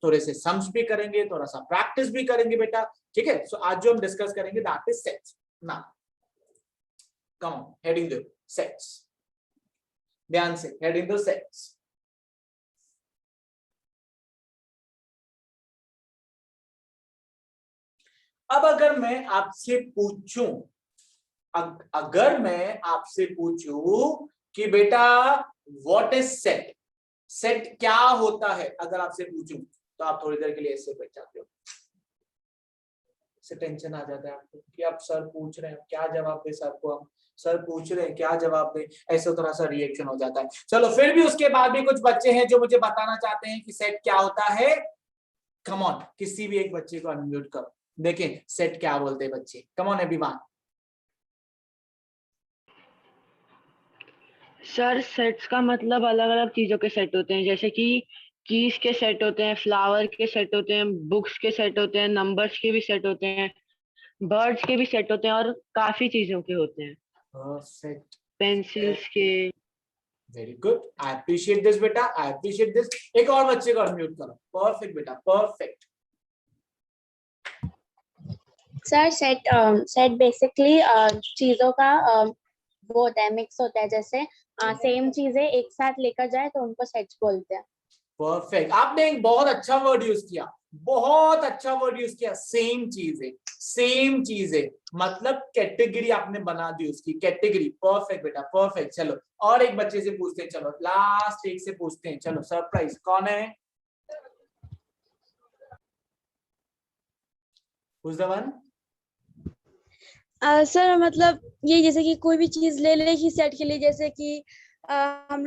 थोड़े से सम्स भी करेंगे, थोड़ा सा प्रैक्टिस भी करेंगे बेटा, ठीक है। सो आज जो हम डिस्कस करेंगे that is sets. Now come on, heading दो सेट्स, ध्यान से हेडिंग दो सेट्स। अब अगर मैं आपसे पूछूं, अगर मैं आपसे पूछूं कि बेटा व्हाट इज सेट, सेट क्या होता है, अगर आपसे पूछूं तो आप थोड़ी देर के लिए ऐसे बैठ जाते हो, से टेंशन आ जाता है आपको कि आप सर पूछ रहे हैं क्या जवाब दे, सर को हम सर पूछ रहे हैं क्या जवाब दे, ऐसे थोड़ा सा रिएक्शन हो जाता है। चलो फिर भी उसके बाद भी कुछ बच्चे हैं जो मुझे बताना चाहते हैं कि सेट क्या होता है। कम ऑन, किसी भी एक बच्चे को अनम्यूट करो, देखें सेट क्या बोलते हैं बच्चे। Come on everyone. Sir sets का मतलब अलग अलग चीजों के सेट होते हैं, जैसे कि कीज के सेट होते हैं, फ्लावर के सेट होते हैं, बुक्स के सेट होते हैं, नंबर्स के भी सेट होते हैं, बर्ड्स के भी सेट होते हैं और काफी चीजों के होते हैं, परफेक्ट, पेंसिल्स के। Very good, I appreciate this बेटा, आई अप्रिशिएट दिस। एक और बच्चे को अनम्यूट करो। परफेक्ट बेटा, perfect. Sir set set basically चीजों का वो होता है, मिक्स होता है, जैसे सेम चीजें एक साथ लेकर जाए तो उनको सेट्स बोलते हैं। परफेक्ट, आपने एक बहुत अच्छा वर्ड यूज किया, बहुत अच्छा वर्ड यूज किया, सेम चीजें, सेम चीजें मतलब कैटेगरी आपने बना दी उसकी, कैटेगरी। परफेक्ट बेटा, परफेक्ट। चलो और एक बच्चे से पूछते हैं, चलो लास्ट एक से पूछते हैं, चलो सरप्राइज कौन है? Who's the one? सर मतलब ये जैसे कि कोई भी चीज ले ले ही सेट के लिए, जैसे कि हम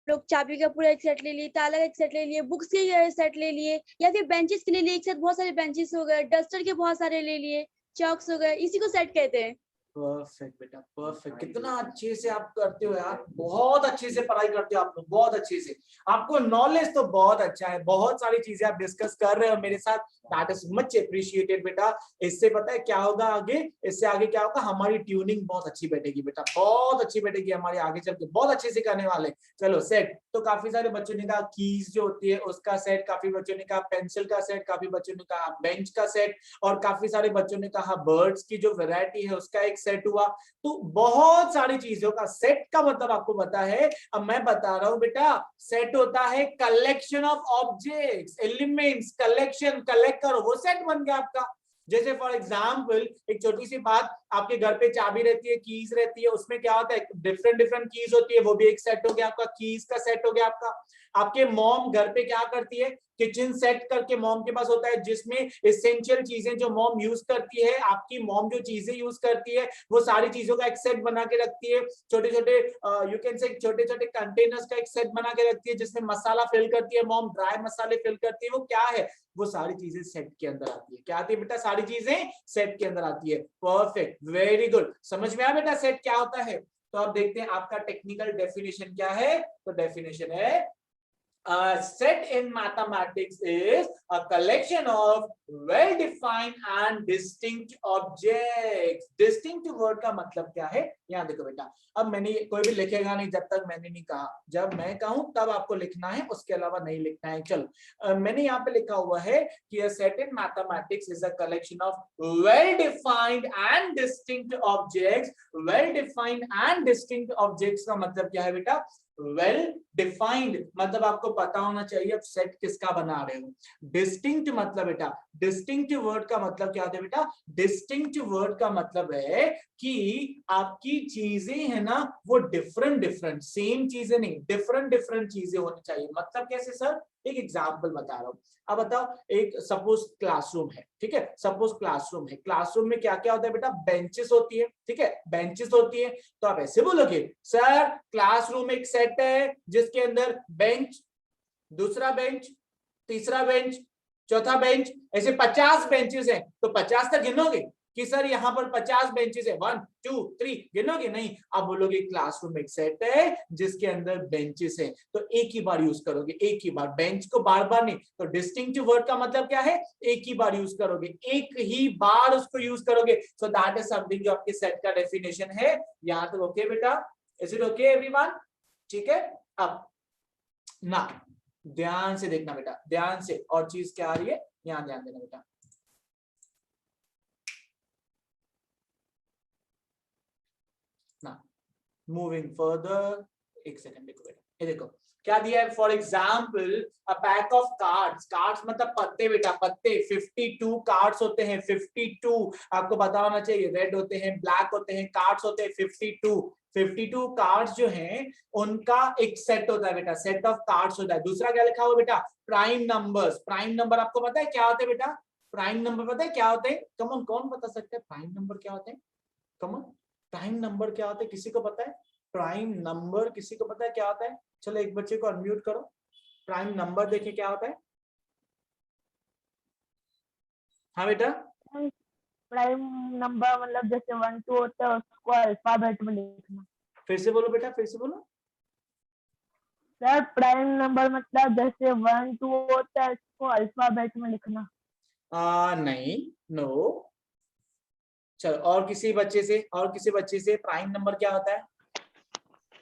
लोग चाबी का पूरा एक सेट ले लिए, ताला का एक सेट ले लिए, बुक्स के सेट ले लिए, या फिर बेंचेस के लिए एक साथ बहुत सारे बेंचेस हो गए, डस्टर के बहुत सारे ले लिए, चॉक्स हो गए, इसी को सेट कहते हैं। परफेक्ट बेटा, परफेक्ट। कितना अच्छे से आप करते हो यार, बहुत अच्छे से पढ़ाई करते हो आप लोग, बहुत अच्छे से। आपको नॉलेज तो बहुत अच्छा है, बहुत सारी चीजें आप डिस्कस कर रहे हो मेरे साथ, दैट इज मच अप्रिशिएटेड बेटा। इससे पता है क्या होगा आगे, इससे आगे क्या होगा, हमारी ट्यूनिंग बहुत अच्छी बैठेगी बेटा, बहुत अच्छी बैठेगी हमारी, आगे चल के बहुत अच्छे से करने वाले। चलो सेट तो काफी सारे बच्चों ने कहा कीज जो होती है उसका सेट, काफी बच्चों ने कहा पेंसिल का सेट, काफी बच्चों ने कहा बेंच का सेट, और काफी सारे बच्चों ने कहा बर्ड्स की जो वैरायटी है उसका एक सेट हुआ। तो बहुत सारी चीजों का सेट का मतलब आपको पता है। अब मैं बता रहा हूं बेटा, सेट होता है collection of objects, elements, collection, collect करो, वो सेट बन गया आपका। जैसे फॉर एग्जाम्पल एक छोटी सी बात, आपके घर पे चाबी रहती है, कीज रहती है, उसमें क्या होता है, डिफरेंट डिफरेंट कीज होती है, वो भी एक सेट हो गया आपका, कीज का सेट हो गया आपका। आपके मॉम घर पे क्या करती है, किचन सेट करके मॉम के पास होता है, जिसमें एसेंशियल चीजें जो मॉम यूज करती है, आपकी मॉम जो चीजें यूज करती है वो सारी चीजों का एक सेट बना के रखती है। छोटे छोटे यू कैन से छोटे छोटे कंटेनर्स का एक सेट बना के रखती है, जिसमें मसाला फिल करती है मॉम, ड्राई मसाले फिल करती है, वो क्या है, वो सारी चीजें सेट के अंदर आती है। क्या आती है बेटा, सारी चीजें सेट के अंदर आती है। परफेक्ट, वेरी गुड, समझ में आया बेटा सेट क्या होता है। तो अब देखते हैं आपका टेक्निकल डेफिनेशन क्या है। तो डेफिनेशन है a set in mathematics is a collection of well-defined and distinct objects. Distinct word का मतलब क्या है, यहाँ देखो बेटा, अब मैंने कोई भी लिखेगा नहीं जब तक मैंने नहीं कहा, जब मैं कहूं तब आपको लिखना है, उसके अलावा नहीं लिखना है। चलो मैंने यहाँ पे लिखा हुआ है कि a set in mathematics is a collection of well-defined and distinct objects. Well-defined and distinct objects का मतलब क्या है बेटा, वेल डिफाइंड मतलब आपको पता होना चाहिए अब सेट किसका बना रहे हो। डिस्टिंक्ट मतलब बेटा, डिस्टिंक्ट वर्ड का मतलब क्या होता है बेटा, डिस्टिंक्ट वर्ड का मतलब है कि आपकी चीजें है ना वो डिफरेंट डिफरेंट, सेम चीजें नहीं, डिफरेंट डिफरेंट चीजें होनी चाहिए। मतलब कैसे सर, एक एग्जांपल बता रहा हूं। अब बताओ, एक सपोज क्लासरूम है, ठीक है, सपोज क्लासरूम है, क्लासरूम में क्या क्या होता है बेटा, बेंचेस होती है, ठीक है, बेंचेस होती है। तो आप ऐसे बोलोगे सर क्लासरूम एक सेट है जिसके अंदर बेंच, दूसरा बेंच, तीसरा बेंच, चौथा बेंच, ऐसे 50 बेंचेस हैं। तो 50 तक गिनोगे कि सर यहाँ पर 50 बेंचेस है, 1 2 3 गिनोगे नहीं। आप बोलोगे क्लासरूम एक सेट है जिसके अंदर बेंचेस है, तो एक ही बार यूज करोगे, एक ही बार, बेंच को बार बार नहीं। तो डिस्टिंक्टिव वर्ड का मतलब क्या है, एक ही बार यूज करोगे, एक ही बार उसको यूज करोगे। सो दैट इज समथिंग जो आपके सेट का डेफिनेशन है। यहाँ तक ओके बेटा, इज इट ओके एवरीवन, ठीक है। अब ना ध्यान से देखना बेटा, ध्यान से। और चीज क्या आ रही है, यहाँ ध्यान देना बेटा। ना मूविंग फर्दर, एक सेकंड देखो बेटा, ये देखो क्या दिया है। For example a pack of cards, cards मतलब पत्ते बेटा, पत्ते 52 कार्ड्स होते हैं, 52 आपको पता होना चाहिए। रेड होते हैं, ब्लैक होते हैं, कार्ड्स होते हैं 52 कार्ड्स जो हैं उनका एक सेट होता है बेटा, सेट ऑफ कार्ड्स होता है। दूसरा क्या लिखा हुआ बेटा, प्राइम नंबर्स। प्राइम नंबर आपको पता है क्या होते हैं बेटा, प्राइम नंबर पता है क्या होते हैं? कम ऑन, कौन बता सकते हैं प्राइम नंबर क्या होते हैं? कम ऑन, प्राइम नंबर क्या होता है, किसी को पता है? प्राइम नंबर किसी को पता है क्या होता है? चलो एक बच्चे को अनम्यूट करो, प्राइम नंबर देखिए क्या होता है। हाँ बेटा, प्राइम नंबर मतलब जैसे 1 2 होता है उसको अल्फाबेट में लिखना। फिर से बोलो बेटा, फिर से बोलो। सर प्राइम नंबर मतलब जैसे 1 2 होता है उसको अल्फाबेट में लिखना। नहीं, नो। चलो और किसी बच्चे से, और किसी बच्चे से प्राइम नंबर क्या होता है?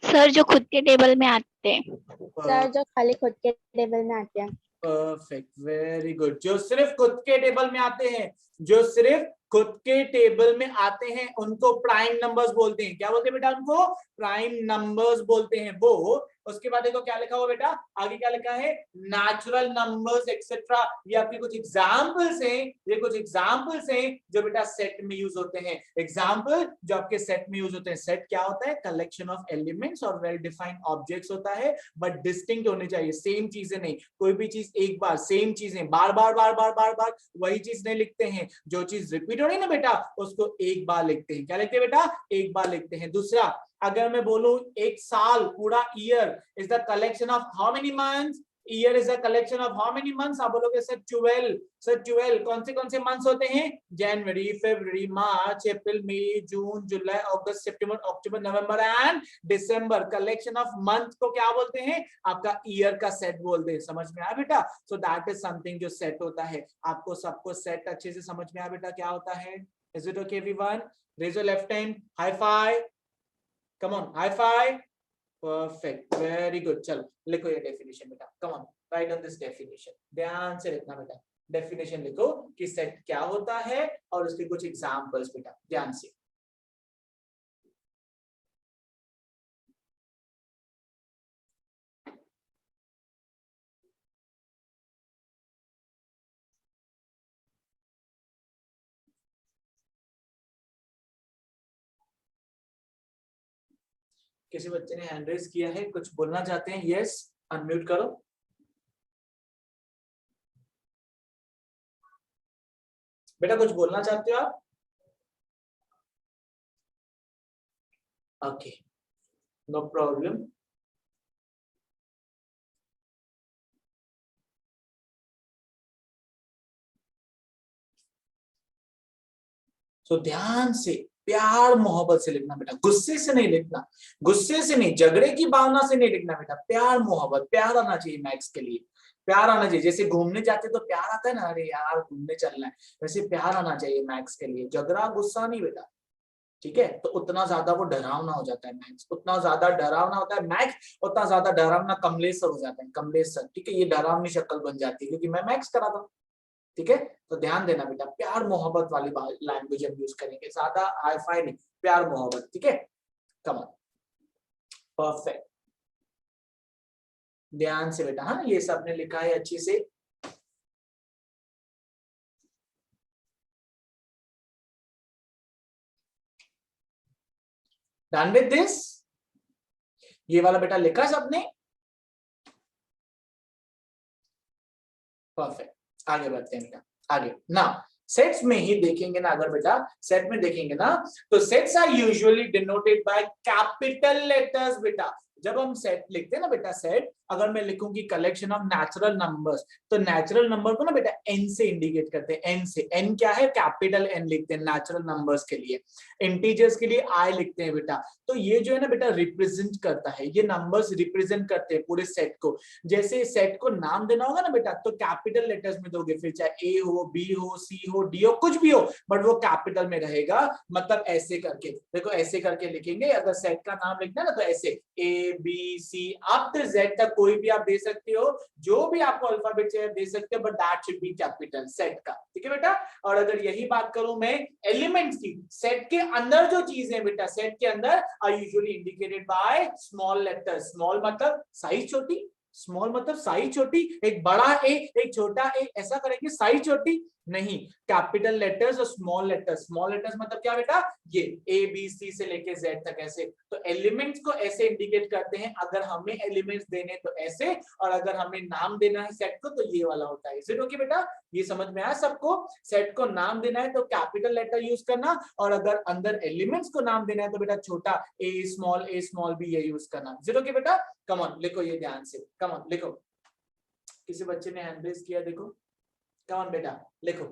सर जो खुद के टेबल में आते हैं। सर जो खाली खुद के टेबल में आते हैं। Perfect, very good. जो सिर्फ खुद के टेबल में आते हैं, जो सिर्फ खुद के टेबल में आते हैं उनको प्राइम नंबर्स बोलते हैं। क्या बोलते हैं बेटा उनको? प्राइम नंबर्स बोलते हैं वो। उसके बाद देखो क्या लिखा हुआ बेटा, आगे क्या लिखा है, नेचुरल नंबर्स एक्सेट्रा। ये आपके कुछ एग्जांपल्स हैं, ये कुछ एग्जांपल्स हैं जो बेटा सेट में यूज होते हैं। एग्जांपल जो आपके सेट में यूज होते हैं। सेट क्या होता है? कलेक्शन ऑफ एलिमेंट्स और वेल डिफाइंड ऑब्जेक्ट्स होता है, बट डिस्टिंक्ट होने चाहिए, सेम चीजें नहीं। कोई भी चीज एक बार, सेम चीजें बार बार बार बार बार बार वही चीज नहीं लिखते हैं। जो चीज रिपीट हो रही है ना बेटा उसको एक बार लिखते हैं। क्या लिखते हैं बेटा? एक बार लिखते हैं। दूसरा, अगर मैं बोलूं एक साल, पूरा year is the collection of how many months? Year is a collection of how many months? आप बोलोगे सर 12। सर 12 कौन से मंथ्स होते हैं? जनवरी, फरवरी, मार्च, अप्रैल, मई, जून, जुलाई, अगस्त, सितंबर, अक्टूबर, नवंबर एंड दिसंबर। कलेक्शन ऑफ मंथ को क्या बोलते हैं? आपका ईयर का सेट बोलते हैं। समझ में आया बेटा? सो दैट इज समथिंग जो सेट होता है। आपको सबको सेट अच्छे से समझ में आया बेटा क्या होता है? Is it okay everyone? Raise your left hand, high five. Come on, high five. Perfect, very good. चलो लिखो ये डेफिनेशन बेटा। Come on, write down this definition. ध्यान से लिखना बेटा। डेफिनेशन लिखो कि सेट क्या होता है और उसके कुछ एग्जांपल्स बेटा, ध्यान से। किसी बच्चे ने हैंड रेज किया है, कुछ बोलना चाहते हैं? यस, अनम्यूट करो। बेटा कुछ बोलना चाहते हो आप? Okay, no problem. तो ध्यान से, प्यार मोहब्बत से लिखना बेटा, गुस्से से नहीं लिखना, गुस्से से नहीं, झगड़े की भावना से नहीं लिखना बेटा। प्यार मोहब्बत, प्यार आना चाहिए मैथ्स के लिए, प्यार आना चाहिए। जैसे घूमने जाते तो प्यार आता है ना, अरे यार घूमने चलना है, वैसे प्यार आना चाहिए मैथ्स के लिए। झगड़ा गुस्सा नहीं बेटा, ठीक है? तो उतना ज्यादा वो डरावना हो जाता है मैथ्स, उतना ज्यादा डरावना होता है मैथ्स, उतना ज्यादा डरावना कमलेश सर हो जाता है, कमलेश सर। ठीक है, ये डरावनी शक्ल बन जाती है क्योंकि मैं मैथ्स कराता हूँ। ठीक है, तो ध्यान देना बेटा, प्यार मोहब्बत वाली लैंग्वेज हम यूज करेंगे, ज्यादा हाई फाई नहीं, प्यार मोहब्बत। ठीक है, कम ऑन, परफेक्ट। ध्यान से बेटा, हाँ ये सब ने लिखा है अच्छे से। Done with this? ये वाला बेटा लिखा सबने? परफेक्ट, आगे बढ़ते हैं बेटा। आगे ना सेट्स में ही देखेंगे ना, अगर बेटा सेट में देखेंगे ना तो sets are usually denoted by capital letters बेटा। जब हम सेट लिखते हैं ना बेटा, सेट अगर मैं लिखूंगी कलेक्शन ऑफ नेचुरल नंबर्स, तो नेचुरल नंबर को ना बेटा एन से इंडिकेट करते हैं, एन से। एन क्या है? कैपिटल एन लिखते हैं नेचुरल नंबर्स के लिए। इंटीजर्स के लिए आई लिखते हैं बेटा। तो ये जो है ना बेटा रिप्रेजेंट करता है, ये नंबर्स रिप्रेजेंट करते हैं पूरे सेट को। जैसे सेट को नाम देना होगा ना बेटा तो कैपिटल लेटर्स में दोगे, फिर चाहे ए हो, बी हो, सी हो, डी हो, कुछ भी हो, बट वो कैपिटल में रहेगा। मतलब ऐसे करके देखो, ऐसे करके लिखेंगे। अगर सेट का नाम लिखना है ना तो ऐसे A B C up to Z तक कोई भी आप दे सकते हो, जो भी आपको अल्फाबेट चाहिए दे सकते हो, but that should be capital set का, ठीक है बेटा। और अगर यही बात करूं मैं एलिमेंट्स की, सेट के अंदर जो चीजें बेटा सेट के अंदर are usually indicated by small letter. Small मतलब साइज छोटी, स्मॉल मतलब साइज छोटी, एक बड़ा ए एक छोटा ए, ऐसा करेंगे साइज छोटी नहीं, कैपिटल लेटर्स और स्मॉल लेटर्स। स्मॉल लेटर्स मतलब क्या बेटा, ये ए बी सी से लेके जेड तक ऐसे। तो एलिमेंट्स को ऐसे इंडिकेट करते हैं, अगर हमें एलिमेंट्स देने तो ऐसे, और अगर हमें नाम देना है सेट को तो ये वाला होता है। इज इट ओके बेटा, ये समझ में आया सबको? सेट को नाम देना है तो कैपिटल लेटर यूज करना, और अगर अंदर एलिमेंट्स को नाम देना है तो बेटा छोटा ए स्मॉल बी ये यूज करना। इज इट ओके बेटा? कम ऑन लिखो ये ध्यान से, कम ऑन लिखो। किसी बच्चे ने हैंड रेज किया, देखो कम ऑन बेटा लिखो।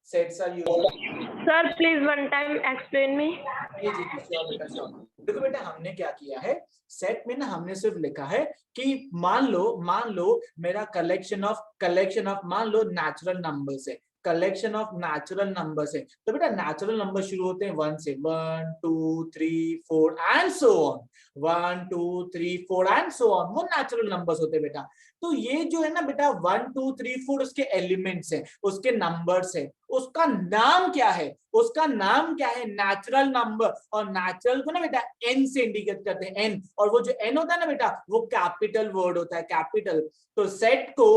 Sets are used. Sir please one time explain me. जी श्योर बेटा श्योर। देखो बेटा हमने क्या किया है, सेट में ना हमने सिर्फ लिखा है कि मान लो मेरा कलेक्शन ऑफ मान लो नेचुरल नंबर्स है, कलेक्शन ऑफ नेचुरल नंबर्स है। तो बेटा नेचुरल नंबर शुरू होते हैं 1 से, 1 2 3 4 and so on, 1 2 3 4 and so on, वो नेचुरल नंबर्स होते हैं बेटा। तो ये जो है ना बेटा 1 2 3 4 उसके एलिमेंट्स हैं, उसके नंबर्स हैं, उसका नाम क्या है, उसका नाम क्या है, नेचुरल नंबर। और नेचुरल को ना बेटा एन से इंडिकेट करते हैं, एन, और वो जो एन होता है ना बेटा वो कैपिटल वर्ड होता है, कैपिटल। तो सेट को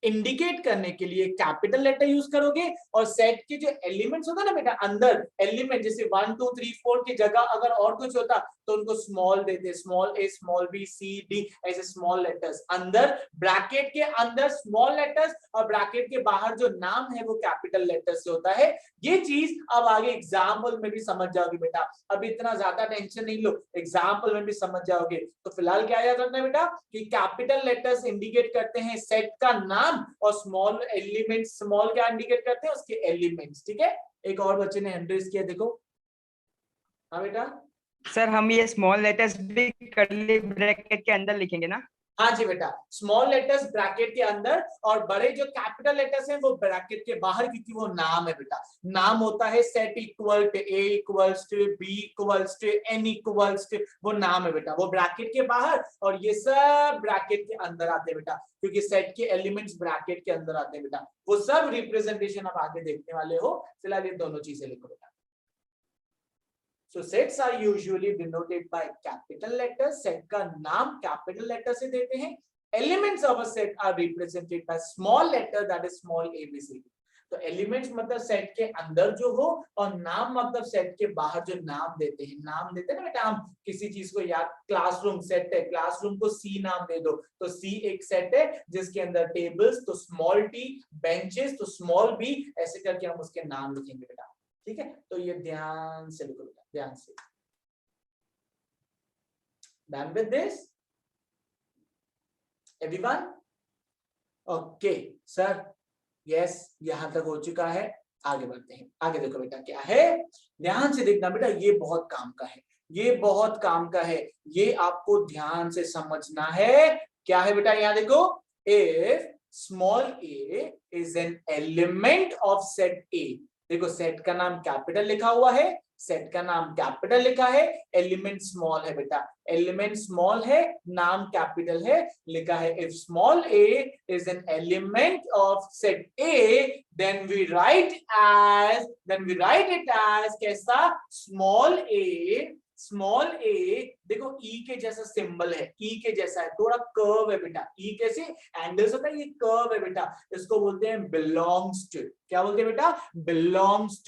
इंडिकेट करने के लिए कैपिटल लेटर यूज करोगे, और सेट के जो एलिमेंट्स होता है ना बेटा अंदर एलिमेंट, जैसे 1 2 3 4 की जगह अगर और कुछ होता तो उनको स्मॉल देते, स्मॉल ए स्मॉल बी सी डी, ऐसे स्मॉल लेटर्स अंदर, ब्रैकेट के अंदर स्मॉल लेटर्स, और ब्रैकेट के बाहर जो नाम है वो कैपिटल लेटर से होता है। ये चीज अब आगे एग्जाम्पल में भी समझ जाओगे बेटा, अभी इतना ज्यादा टेंशन नहीं लो, एग्जाम्पल में भी समझ जाओगे। तो फिलहाल क्या याद रखना है बेटा कि कैपिटल लेटर्स इंडिकेट करते हैं सेट का नाम, और स्मॉल एलिमेंट, स्मॉल क्या इंडिकेट करते हैं उसके एलिमेंट्स, ठीक है। एक और बच्चे ने हैंड रेज किया, देखो। हाँ बेटा सर हम ये स्मॉल लेटर्स भी कर्ली ब्रैकेट के अंदर लिखेंगे ना? हाँ जी बेटा, स्मॉल लेटर्स ब्रैकेट के अंदर, और बड़े जो कैपिटल लेटर्स हैं वो ब्रैकेट के बाहर, क्योंकि वो नाम है बेटा। नाम होता है set equal to A equals to B equals to N equals to, वो नाम है बेटा, वो ब्रैकेट के बाहर, और ये सब ब्रैकेट के अंदर आते हैं बेटा, क्योंकि सेट के एलिमेंट्स ब्रैकेट के अंदर आते हैं बेटा। वो सब रिप्रेजेंटेशन आप आगे देखने वाले हो, फिलहाल ये दोनों चीजें लिखो बेटा। So sets are usually denoted by capital letters. Set का नाम capital letter से देते हैं. Elements of a set are represented by small letter, that is small a b c d. तो एलिमेंट्स मतलब सेट के अंदर जो हो, और नाम मतलब सेट के बाहर जो नाम देते हैं। नाम देते हैं ना बेटा हम किसी चीज को, याद क्लासरूम सेट है, क्लासरूम को सी नाम दे दो, तो सी एक सेट है जिसके अंदर टेबल्स, तो स्मॉल टी, बेंचेस तो स्मॉल बी, ऐसे करके हम उसके नाम लिखेंगे बेटा, ठीक है। तो ये ध्यान से लिखो बेटा, ध्यान से। Done with this? Everyone? Okay, sir. Yes, यहां तक हो चुका है, आगे बढ़ते हैं। आगे देखो बेटा क्या है, ध्यान से देखना बेटा, ये बहुत काम का है, ये बहुत काम का है, ये आपको ध्यान से समझना है। क्या है बेटा, यहाँ देखो, if small a is an element of set A, देखो सेट का नाम कैपिटल लिखा हुआ है, सेट का नाम कैपिटल लिखा है, एलिमेंट स्मॉल है बेटा, एलिमेंट स्मॉल है, नाम कैपिटल है, लिखा है if small a is an element of set A, then we write it as कैसा, स्मॉल a, देखो ई के जैसा सिंबल है, ई के जैसा है, थोड़ा कर्व है बेटा, ई कैसे एंगल्स होता है, ये कर्व है बेटा, इसको बोलते हैं बिलोंग्स टू। क्या बोलते हैं बेटा, बिलोंग्स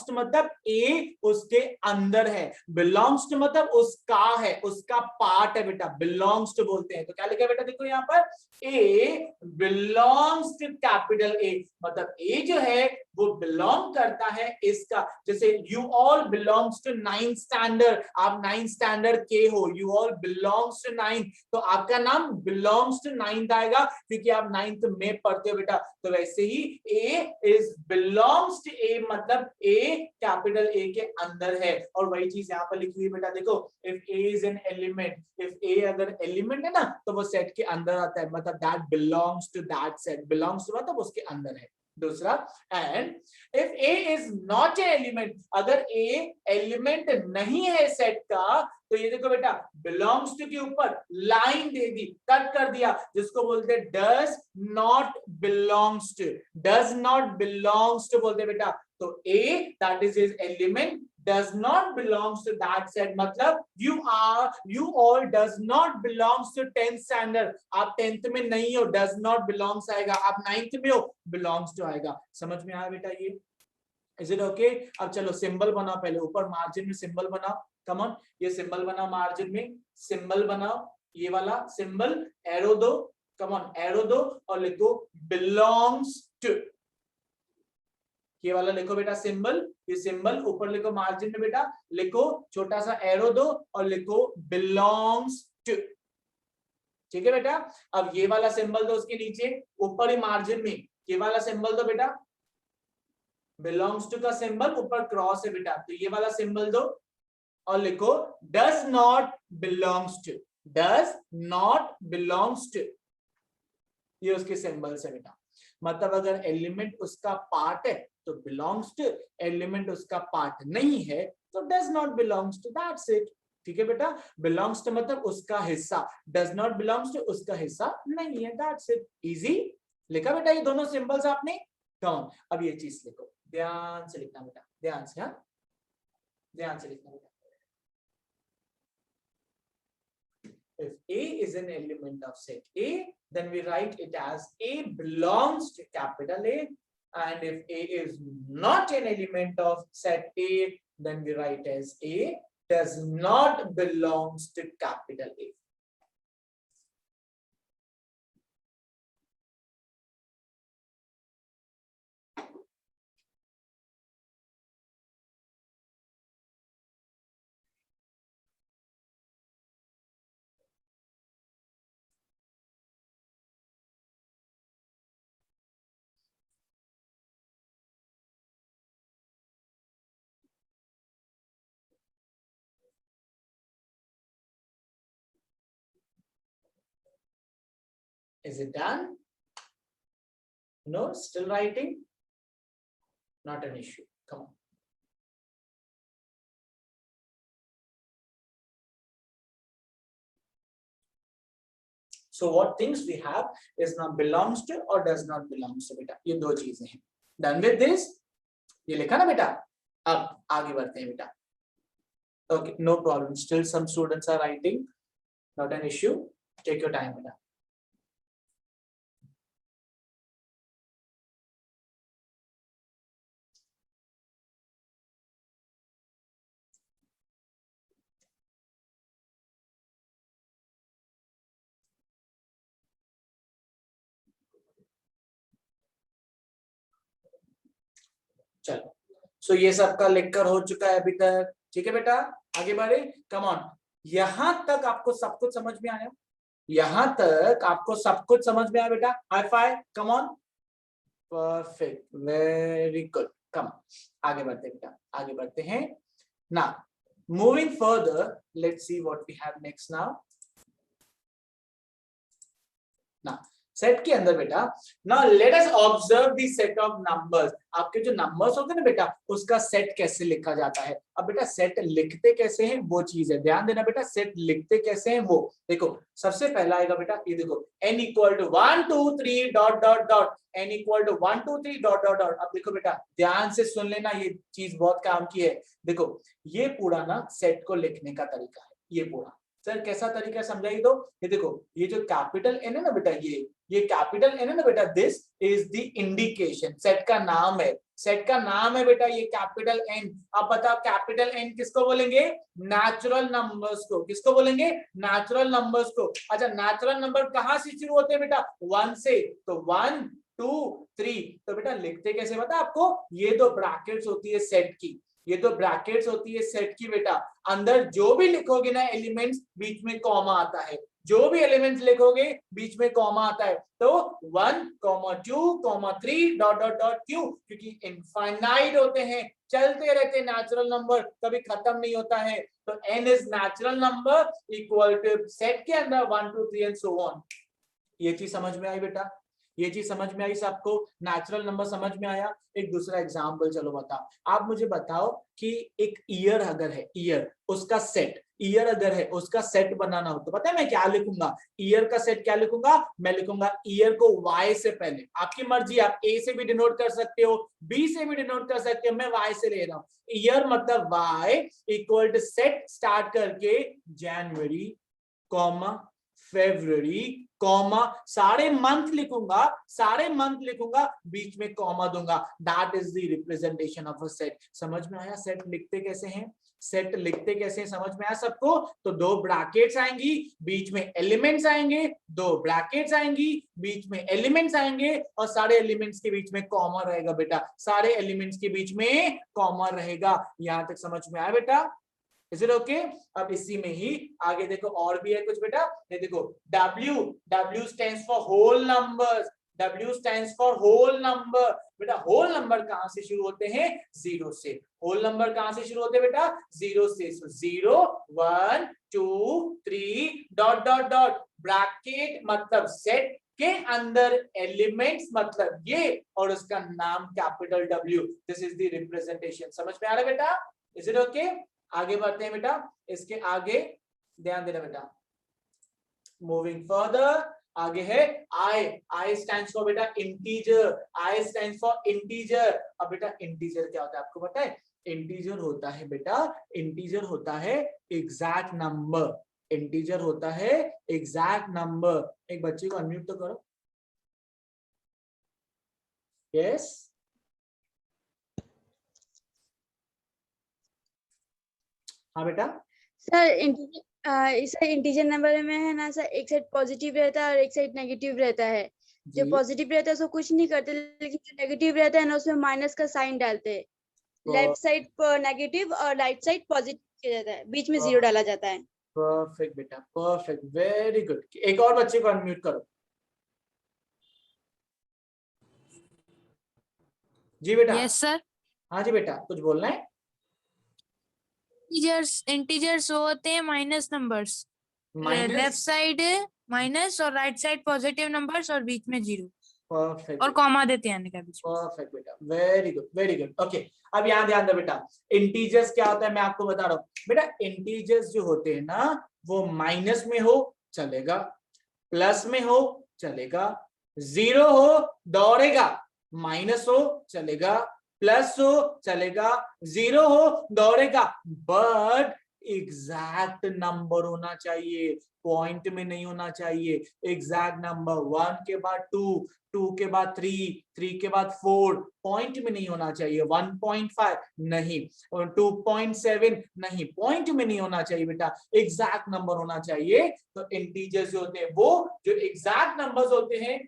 टू मतलब ए उसके अंदर है, बिलोंग्स टू मतलब उसका है, उसका पार्ट है बेटा, बिलोंग्स टू बोलते हैं। तो क्या लिखा है बेटा, देखो यहाँ पर ए बिलोंग्स टू कैपिटल ए, मतलब ए जो है वो बिलोंग करता है इसका, जैसे you all belongs to 9th standard, आप 9th स्टैंडर्ड के हो, you all belongs to 9th, तो आपका नाम बिलोंग्स टू 9th आएगा क्योंकि आप 9th में पढ़ते हो बेटा। तो वैसे ही ए इज बिलोंग्स टू ए, मतलब ए कैपिटल ए के अंदर है, और वही चीज यहाँ पर लिखी हुई बेटा, देखो if A is an element, if A अगर एलिमेंट है ना तो वो सेट के अंदर आता है, मतलब that belongs to that set, belongs to मतलब उसके अंदर है, दूसरा, and if A is not a element, अगर ए एलिमेंट नहीं है सेट का, तो ये देखो बेटा बिलोंग्स टू के ऊपर लाइन दे दी, कट कर दिया, जिसको बोलते does not belongs to, does not belongs to बोलते बेटा। तो A that is is element does not belongs to that set, मतलब you all does not belongs to 10th standard, आप 10th में नहीं हो, does not belongs आएगा, आप 9th में हो, belongs to आएगा। समझ में आया बेटा ये? Is it okay? अब चलो सिंबल बनाओ, पहले ऊपर मार्जिन में सिंबल बनाओ, कम ऑन, ये सिंबल बनाओ, मार्जिन में सिंबल बनाओ, ये वाला सिंबल, एरो दो, कम ऑन एरो दो और लिखो belongs to, ये वाला लिखो बेटा सिंबल, ये सिंबल ऊपर लिखो मार्जिन में बेटा, लिखो छोटा सा एरो दो और लिखो बिलोंग्स टू, ठीक है बेटा। अब ये वाला सिंबल दो उसके नीचे, ऊपर ही मार्जिन में ये वाला सिंबल दो बेटा, बिलोंग्स टू का सिंबल ऊपर क्रॉस है बेटा, तो ये वाला सिंबल दो और लिखो does not belongs to, does not belongs to, ये उसके सिंबल्स है बेटा। मतलब अगर एलिमेंट उसका पार्ट है तो बिलोंग्स टू, एलिमेंट उसका पार्ट नहीं है तो does not belongs to, that's it, ठीक है बेटा। बिलोंग्स टू मतलब उसका हिस्सा, डज नॉट बिलोंग्स टू उसका हिस्सा नहीं है, दैट्स इट, इजी लिखा बेटा ये दोनों सिंबल्स आपने। कौन, अब ये चीज लिखो, ध्यान से लिखना बेटा, ध्यान से, हाँ ध्यान से लिखना बेटा। If A is an element of set A, then we write it as A belongs to capital A, and if A is not an element of set A, then we write as A does not belongs to capital A. Is it done? No, still writing? Not an issue. Come on. So what things we have is now belongs to or does not belongs to बेटा, ये दो चीजें हैं। Done with this? ये लिखा ना बेटा, अब आगे बढ़ते हैं बेटा। Okay, no problem. Still some students are writing. Not an issue. Take your time बेटा। चलो, सो ये सबका लेक्चर हो चुका है अभी तक, ठीक है बेटा। आगे बढ़े, कम ऑन। यहां तक आपको सब कुछ समझ में आया? यहां तक आपको सब कुछ समझ में आया बेटा? High five, come on, perfect, very good. Come, आगे बढ़ते बेटा, आगे बढ़ते हैं ना। Moving further, let's see what we have next now ना। सेट के अंदर बेटा, now let us observe the set of numbers. आपके जो नंबर्स होते हैं ना बेटा, उसका सेट कैसे लिखा जाता है। अब बेटा सेट लिखते कैसे हैं वो चीज है, ध्यान देना बेटा, सेट लिखते कैसे हैं वो देखो। सबसे पहला आएगा बेटा, ये देखो n equal to 1 2 3 dot dot dot, n equal to 1 2 3 dot dot dot. अब देखो बेटा ध्यान से सुन लेना, ये चीज बहुत काम की है। देखो ये पूरा ना सेट को लिखने का तरीका है, ये पूरा। सर कैसा तरीका समझाइए तो। ये देखो, ये जो कैपिटल एन है ना बेटा, ये कैपिटल एन है ना बेटा, this is the indication, set का नाम है, सेट का नाम है बेटा ये कैपिटल एन। अब बताओ कैपिटल एन किसको बोलेंगे? नेचुरल नंबर्स को। किसको बोलेंगे? नेचुरल नंबर्स को। अच्छा, नेचुरल नंबर कहाँ से शुरू होते हैं बेटा? 1 से। तो 1 2 3। तो बेटा लिखते कैसे पता आपको? ये दो ब्रैकेट्स होती है सेट की, ये तो ब्रैकेट्स होती है सेट की बेटा। अंदर जो भी लिखोगे ना एलिमेंट्स, बीच में कॉमा आता है। जो भी एलिमेंट्स लिखोगे बीच में कॉमा आता है। तो 1 2 3 डॉट डॉट डॉट। क्यों? क्योंकि इनफाइनाइट होते हैं, चलते रहते हैं नेचुरल नंबर, कभी खत्म नहीं होता है। तो n is natural number equal to set के अंदर 1 2 3 एंड सो ऑन। ये चीज समझ में आई बेटा? ये चीज समझ में आई सबको? नेचुरल नंबर समझ में आया? एक दूसरा एग्जांपल चलो बताओ। आप मुझे बताओ कि एक ईयर अगर है, ईयर उसका सेट, ईयर अगर है उसका सेट बनाना हो तो पता है मैं क्या लिखूंगा? ईयर का सेट क्या लिखूंगा? मैं लिखूंगा ईयर को y से पहले, आपकी मर्जी, आप a से भी डिनोट कर सकते हो, b से भी डिनोट कर सकते हो, मैं y से ले रहा हूं। ईयर मतलब y equal to set start करके जनवरी कॉमा फेब्रुअरी कॉमा सारे मंथ लिखूंगा, सारे मंथ लिखूंगा, बीच में कॉमा दूंगा। That is the representation of a set. समझ में आया सेट लिखते कैसे हैं? सेट लिखते कैसे हैं समझ में आया सबको? तो दो ब्रैकेट्स आएंगी, बीच में एलिमेंट्स आएंगे, दो ब्रैकेट्स आएंगी, बीच में एलिमेंट्स आएंगे, और सारे एलिमेंट्स के बीच में कॉमा रहेगा बेटा, सारे एलिमेंट्स के बीच में कॉमा रहेगा। यहां तक समझ में आया बेटा? Is it okay? अब इसी में ही आगे देखो और भी है कुछ बेटा। ये देखो W stands for whole numbers, W stands for whole number। बेटा होल नंबर कहां से शुरू होते हैं? जीरो से। होल नंबर कहां से शुरू होते हैं बेटा? जीरो से। सो 0 1 2 3 डॉट डॉट डॉट, ब्रैकेट मतलब सेट के अंदर एलिमेंट्स मतलब ये, और उसका नाम capital W। This is the representation. समझ में आ रहा है बेटा? Is it okay? आगे बढ़ते हैं बेटा, इसके आगे ध्यान देना बेटा। मूविंग फर्दर, आगे है I स्टैंड्स फॉर बेटा integer, I stands for integer. अब बेटा इंटीजर क्या होता है आपको पता है? इंटीजर होता है बेटा, इंटीजर होता है एग्जैक्ट नंबर, इंटीजर होता है एग्जैक्ट नंबर। एक बच्चे को अनम्यूट तो करो। यस हाँ बेटा। सर इंटीजर नंबर में है ना सर, एक साइड पॉजिटिव रहता है और एक साइड नेगेटिव रहता है। जो जी पॉजिटिव रहता है उसको कुछ नहीं करते, लेकिन जो नेगेटिव रहता है ना उसमें माइनस का साइन डालते हैं। लेफ्ट साइड नेगेटिव और राइट साइड पॉजिटिव किया जाता है, बीच में जीरो डाला जाता है। परफेक्ट बेटा, परफेक्ट, वेरी गुड। एक और बच्चे को अनम्यूट करो। जी बेटा। Yes sir. हाँ जी बेटा, कुछ बोलना है? इंटीजर्स होते हैं minus numbers, left side minus और राइट साइड पॉजिटिव नंबर्स और बीच में जीरो परफेक्ट और कॉमा देते हैं बीच में। परफेक्ट बेटा, very good very good. Okay अब यहाँ ध्यान दो बेटा, इंटीजर्स क्या होता है मैं आपको बता रहा हूँ बेटा। इंटीजर्स जो होते हैं ना वो माइनस में हो चलेगा, प्लस में हो चलेगा, जीरो हो दौड़ेगा, माइनस हो चलेगा, प्लस हो चलेगा, जीरो हो दौड़ेगा, बट एग्जैक्ट नंबर होना चाहिए, पॉइंट में नहीं होना चाहिए। एग्जैक्ट नंबर 1 के बाद 2, 2 के बाद 3, 3 के बाद 4, पॉइंट में नहीं होना चाहिए। 1.5 नहीं, 2.7 नहीं, पॉइंट में नहीं होना चाहिए बेटा, एग्जैक्ट नंबर होना चाहिए। तो इंटीजर्स जो होते हैं वो जो एग्जैक्ट नंबर्स होते हैं,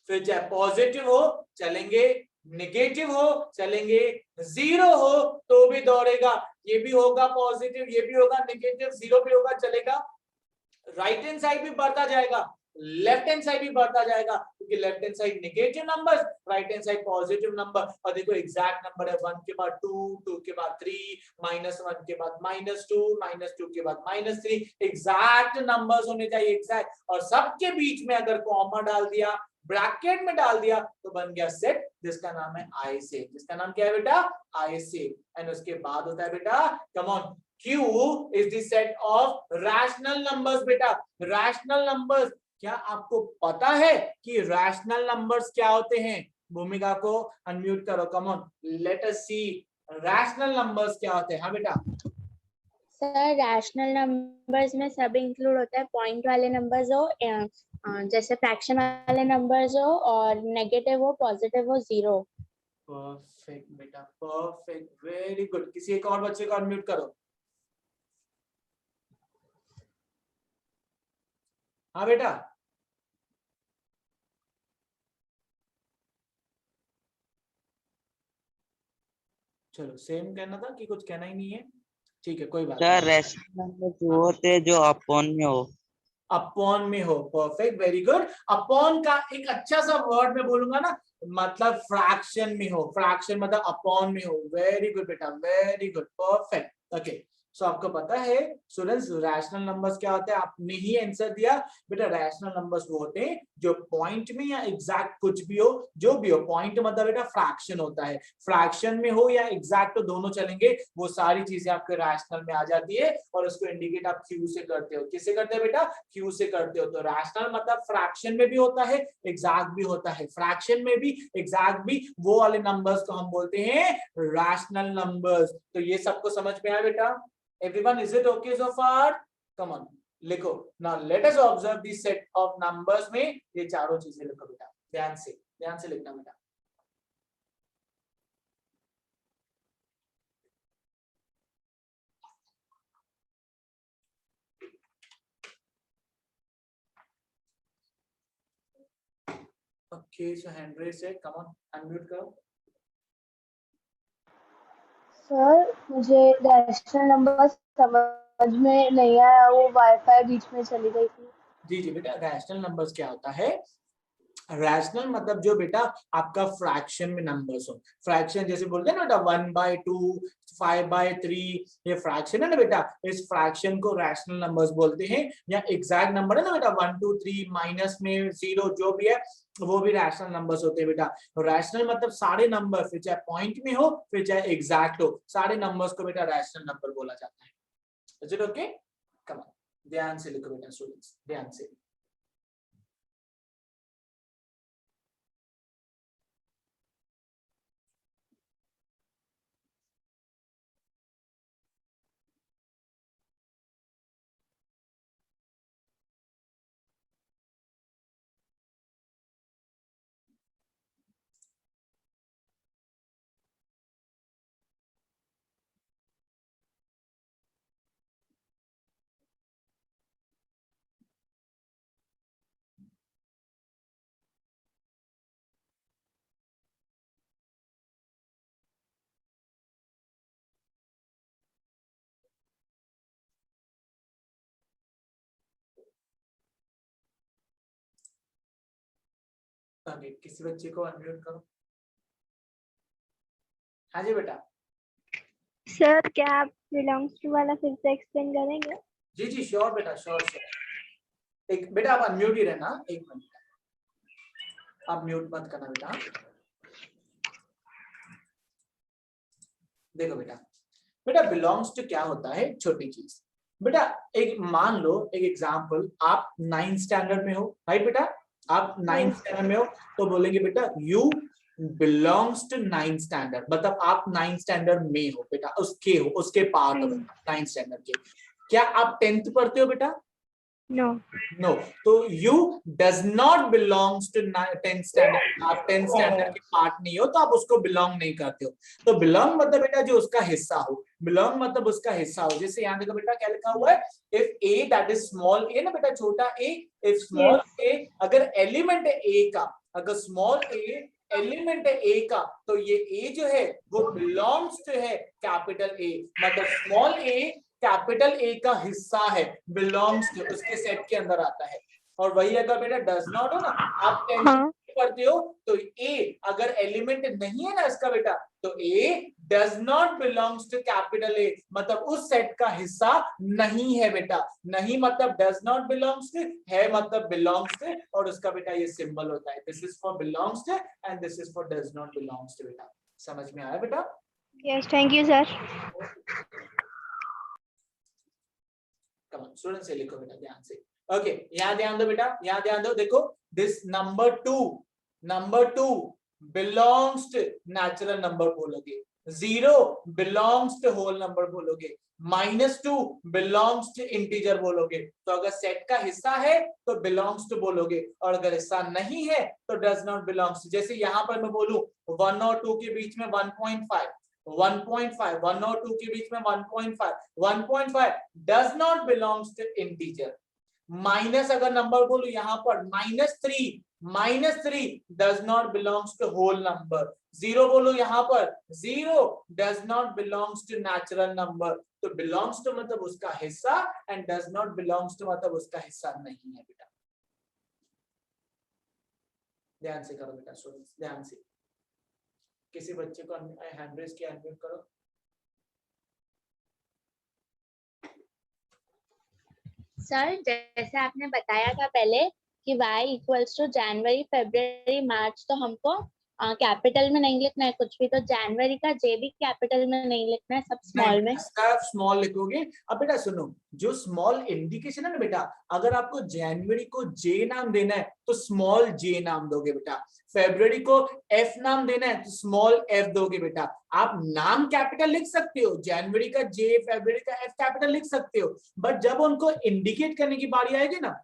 फिर चाहे पॉजिटिव हो चलेंगे, नेगेटिव हो चलेंगे, जीरो हो तो भी दौड़ेगा, ये भी होगा पॉजिटिव, ये भी होगा नेगेटिव, जीरो भी होगा चलेगा। राइट हैंड साइड भी बढ़ता जाएगा, लेफ्ट हैंड साइड भी बढ़ता जाएगा, क्योंकि left hand side negative number, right hand side positive number. और देखो एग्जैक्ट नंबर है 1 के बाद 2, 2 के बाद 3, -1 के बाद -2, -2 के बाद -3। एग्जैक्ट नंबर्स होने चाहिए, एग्जैक्ट। और सबके बीच में अगर कॉमा डाल दिया, ब्रैकेट में डाल दिया तो बन गया सेट, जिसका नाम है आई सेट। जिसका नाम क्या है बेटा? आई सेट। एंड उसके बाद होता है बेटा, come on, Q is the set of rational numbers बेटा। rational numbers, क्या आपको पता है कि rational numbers क्या होते हैं? भूमिका को अनम्यूट करो, come on, let us see rational numbers क्या होते हैं। हाँ बेटा। सर रैशनल नंबर्स में सब इंक्लूड होता है, पॉइंट वाले नंबर्स हो, जैसे फ्रैक्शन वाले नंबर्स हो, और नेगेटिव हो, पॉजिटिव हो, जीरो। परफेक्ट बेटा, परफेक्ट, वेरी गुड। किसी एक और बच्चे को अनम्यूट करो। हाँ बेटा। चलो सेम कहना था कि कुछ कहना ही नहीं है? ठीक है, कोई बात नहीं। सर रैशनल नंबर जो होते हैं जो अपॉन में हो, अपॉन में हो, परफेक्ट, वेरी गुड। अपॉन का एक अच्छा सा वर्ड मैं बोलूंगा ना, मतलब फ्रैक्शन में हो, फ्रैक्शन मतलब अपॉन में हो। वेरी गुड बेटा, very good, perfect. Okay so आपको पता है स्टूडेंट्स रैशनल नंबर्स क्या होते हैं, आपने ही आंसर दिया बेटा। रैशनल नंबर्स वो होते हैं जो पॉइंट में या एग्जैक्ट कुछ भी हो, जो भी हो, पॉइंट मतलब बेटा फ्रैक्शन होता है, फ्रैक्शन में हो या एग्जैक्ट हो दोनों चलेंगे, वो सारी चीजें आपके रैशनल में आ जाती है और उसको इंडिकेट आप क्यू से करते हो। किससे करते हो बेटा? क्यू से करते हो। तो रैशनल मतलब फ्रैक्शन में भी होता है, एग्जैक्ट भी होता है, फ्रैक्शन में भी एग्जैक्ट भी, वो वाले नंबर्स को हम बोलते हैं रैशनल नंबर्स। तो ये सबको समझ में आया बेटा? Everyone, is it okay so far? Come on, लिखो। Now let us observe the set of numbers में ये चारों चीजें लिखो बेटा, ध्यान से लिखना बेटा। Okay, so hand raise है, come on, unmute करो। सर मुझे रैशनल नंबर समझ में नहीं आया, वो वाईफाई बीच में चली गई थी। जी बेटा, रैशनल नंबर्स क्या होता है? रैशनल मतलब जो बेटा आपका फ्रैक्शन में नंबर्स हो। फ्रैक्शन जैसे बोलते हैं ना बेटा 1/2, 5/3, ये फ्रैक्शन है ना बेटा, इस फ्रैक्शन को रैशनल नंबर्स बोलते हैं। या एग्जैक्ट नंबर है ना बेटा 1 2 3 माइनस में 0 जो भी है वो भी रैशनल नंबर्स होते हैं बेटा। रैशनल मतलब सारे नंबर, फिर चाहे पॉइंट में हो फिर चाहे एग्जैक्ट हो, सारे नंबर्स को बेटा रैशनल नंबर बोला जाता है। Is it okay? Come on, ध्यान से लिखो बेटा स्टूडेंट्स, ध्यान से। आगे किसी बच्चे को अनम्यूट करो। हाँ जी बेटा। सर क्या आप बिलोंग्स टू वाला फिर से एक्सप्लेन करेंगे? जी श्योर बेटा, श्योर। एक बेटा आप अनम्यूट ही रहना, एक मिनट, आप म्यूट मत करना बेटा। देखो बेटा बिलोंग्स टू क्या होता है? छोटी चीज बेटा। एक मान लो, एक एग्जांपल, आप 9th स्टैंडर्ड में हो, राइट बेटा? आप 9th स्टैंडर्ड में हो तो बोलेंगे बेटा you belongs to 9th standard, मतलब आप 9th स्टैंडर्ड में हो बेटा, उसके पार्ट हो 9th स्टैंडर्ड के। क्या आप 10th पढ़ते हो बेटा? नो। तो you does not belongs to 10th standard. आप 10th स्टैंडर्ड के पार्ट नहीं हो तो आप उसको बिलोंग नहीं करते हो। तो बिलोंग मतलब बेटा जो उसका हिस्सा हो, बिलोंग मतलब उसका हिस्सा हो। जैसे यहाँ देखो बेटा क्या लिखा हुआ है, if a that is small a ना बेटा, छोटा ए, इफ स्मॉल ए अगर एलिमेंट है ए का, अगर स्मॉल ए एलिमेंट है ए का, तो ये ए जो है वो बिलोंग्स टू है कैपिटल ए, मतलब स्मॉल ए कैपिटल ए का हिस्सा है, बिलोंग्स टू उसके सेट के अंदर आता है। और वही अगर बेटा डज नॉट हो ना, आप 10th पढ़ते हो तो ए अगर एलिमेंट नहीं है ना इसका बेटा, तो a does not belongs to capital A, मतलब उस सेट का हिस्सा नहीं है बेटा। नहीं मतलब डज नॉट बिलोंग्स टू, है मतलब बिलोंग्स टू, और उसका बेटा ये सिंबल होता है, this is for belongs to and this is for does not belongs to. बेटा समझ में आया बेटा? Yes, thank you sir. Student से लिखो बेटा ध्यान से। ओके, यहाँ ध्यान दो बेटा, यहाँ ध्यान दो। देखो this number two belongs to natural number बोलोगे, 0 बिलोंग्स टू होल नंबर बोलोगे, -2 बिलोंग्स टू इंटीजर बोलोगे। तो अगर सेट का हिस्सा है तो बिलोंग्स टू बोलोगे, और अगर हिस्सा नहीं है तो डज नॉट बिलोंग्स टू। जैसे यहाँ पर मैं बोलूं 1 और 2 के बीच में 1.5, 1 और 2 के बीच में 1.5 does not belongs to integer. Minus अगर नंबर बोलूं यहाँ पर -3 does not belongs to whole number. 0 बोलो यहाँ पर, 0 does not belongs to natural number. तो बिलोंग्स टू मतलब उसका हिस्सा and does not belongs to मतलब उसका हिस्सा नहीं है बेटा। ध्यान से करो बेटा स्टूडेंट्स, ध्यान से। किसी बच्चे को हैंड रेज किया, अनम्यूट करो। सर जैसे आपने बताया था पहले कि y इक्वल्स टू जनवरी फरवरी मार्च, तो हमको कैपिटल में नहीं लिखना है कुछ भी, तो जनवरी का जे भी कैपिटल में नहीं लिखना है, सब स्मॉल में। स्मॉल लिखोगे। अब बेटा सुनो, जो स्मॉल इंडिकेशन है ना बेटा, अगर आपको जनवरी को जे नाम देना है तो स्मॉल जे नाम दोगे बेटा, फरवरी को एफ नाम देना है तो स्मॉल एफ दोगे बेटा। आप नाम कैपिटल लिख सकते हो, जनवरी का जे फरवरी का एफ कैपिटल लिख सकते हो, बट जब उनको इंडिकेट करने की बारी आएगी ना,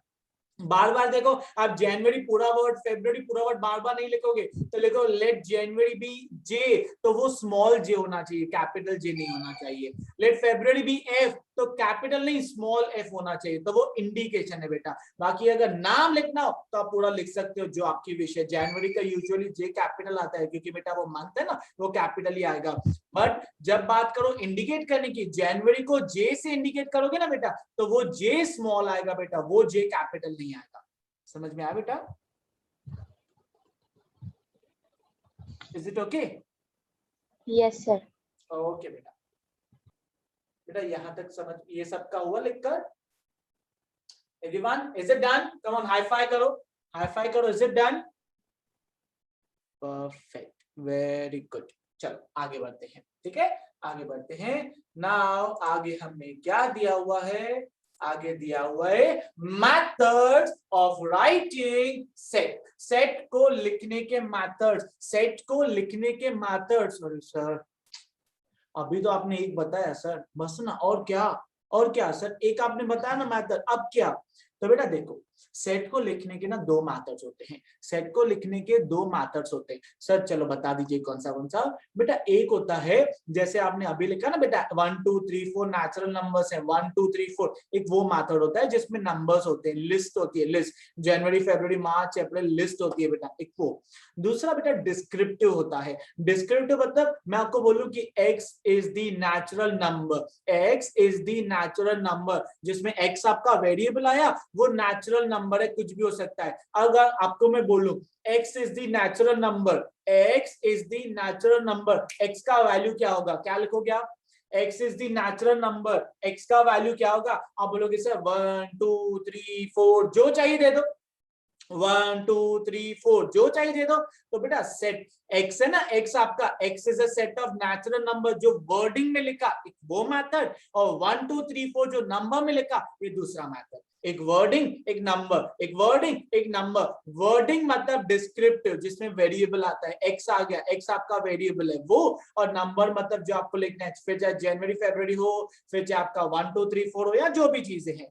बार बार देखो, आप जनवरी पूरा वर्ड फरवरी पूरा वर्ड बार बार नहीं लिखोगे, तो लिखो लेट जनवरी बी जे, तो वो स्मॉल जे होना चाहिए, कैपिटल जे नहीं होना चाहिए। लेट फरवरी बी एफ, तो कैपिटल नहीं स्मॉल एफ होना चाहिए, तो वो इंडिकेशन है बेटा। बाकी अगर नाम लिखना हो तो आप पूरा लिख सकते हो, जो आपकी विश है। जनवरी का यूजुअली जे कैपिटल आता है, क्योंकि बेटा वो मंथ है ना, वो कैपिटल ही आएगा। बट जब बात करो इंडिकेट करने की, जनवरी को जे से इंडिकेट करोगे ना बेटा, तो वो जे स्मॉल आएगा बेटा, वो जे कैपिटल नहीं आएगा। समझ में आया बेटा? Is it okay? Yes sir. Okay बेटा। बेटा यहां तक समझ, ये सबका हुआ लिखकर? Everyone, is it done? Come on, hi fi करो, हाई फाई करो। Is it done? Perfect, very good. चलो आगे बढ़ते हैं, ठीक है, आगे बढ़ते हैं। नाउ आगे हमने क्या दिया हुआ है? आगे दिया हुआ है methods of writing set. Set को लिखने के मेथड्स, सेट को लिखने के मेथड्स। सॉरी सर, अभी तो आपने एक बताया सर, बस ना, और क्या? और क्या सर? एक आपने बताया ना मेथड, अब क्या? तो बेटा देखो, सेट को लिखने के ना दो मेथड्स होते हैं, सेट को लिखने के दो मेथड्स होते हैं। सर चलो बता दीजिए कौन सा कौन सा? बेटा एक होता है, जैसे आपने अभी लिखा ना बेटा 1 2 3 4 नेचुरल नंबर्स हैं, 1 2 3 4, एक वो मेथड होता है जिसमें नंबर्स होते हैं, लिस्ट होती है, लिस्ट, जनवरी फरवरी मार्च अप्रैल, लिस्ट होती है बेटा, एक वो। दूसरा बेटा डिस्क्रिप्टिव होता है। डिस्क्रिप्टिव मतलब मैं आपको बोलूं कि x is the natural number, x is the natural number, जिसमें x आपका वेरिएबल आया, वो नेचुरल नंबर है, कुछ भी हो सकता है। अगर आपको मैं बोलूं x is the natural number, x is the natural number, x का वैल्यू क्या होगा? क्या लिखोगे आप? x is the natural number, x का वैल्यू क्या होगा? आप बोलोगे सर 1 2 3 4, जो चाहिए दे दो, 1 2 3 4, जो चाहिए दे दो। तो बेटा सेट x है ना, x आपका, x is a set of natural number, जो वर्डिंग में लिखा एक वो मेथड, और 1 2 3 4 जो नंबर में लिखा ये दूसरा मेथड। एक वर्डिंग एक नंबर, एक वर्डिंग एक नंबर। वर्डिंग मतलब डिस्क्रिप्टिव, जिसमें वेरिएबल आता है, x आ गया, x आपका वेरिएबल है वो, और नंबर मतलब जो आपको लिखना है, फिर चाहे जनवरी फरवरी हो, फिर चाहे आपका 1 2 3 4 हो, या जो भी चीजें हैं।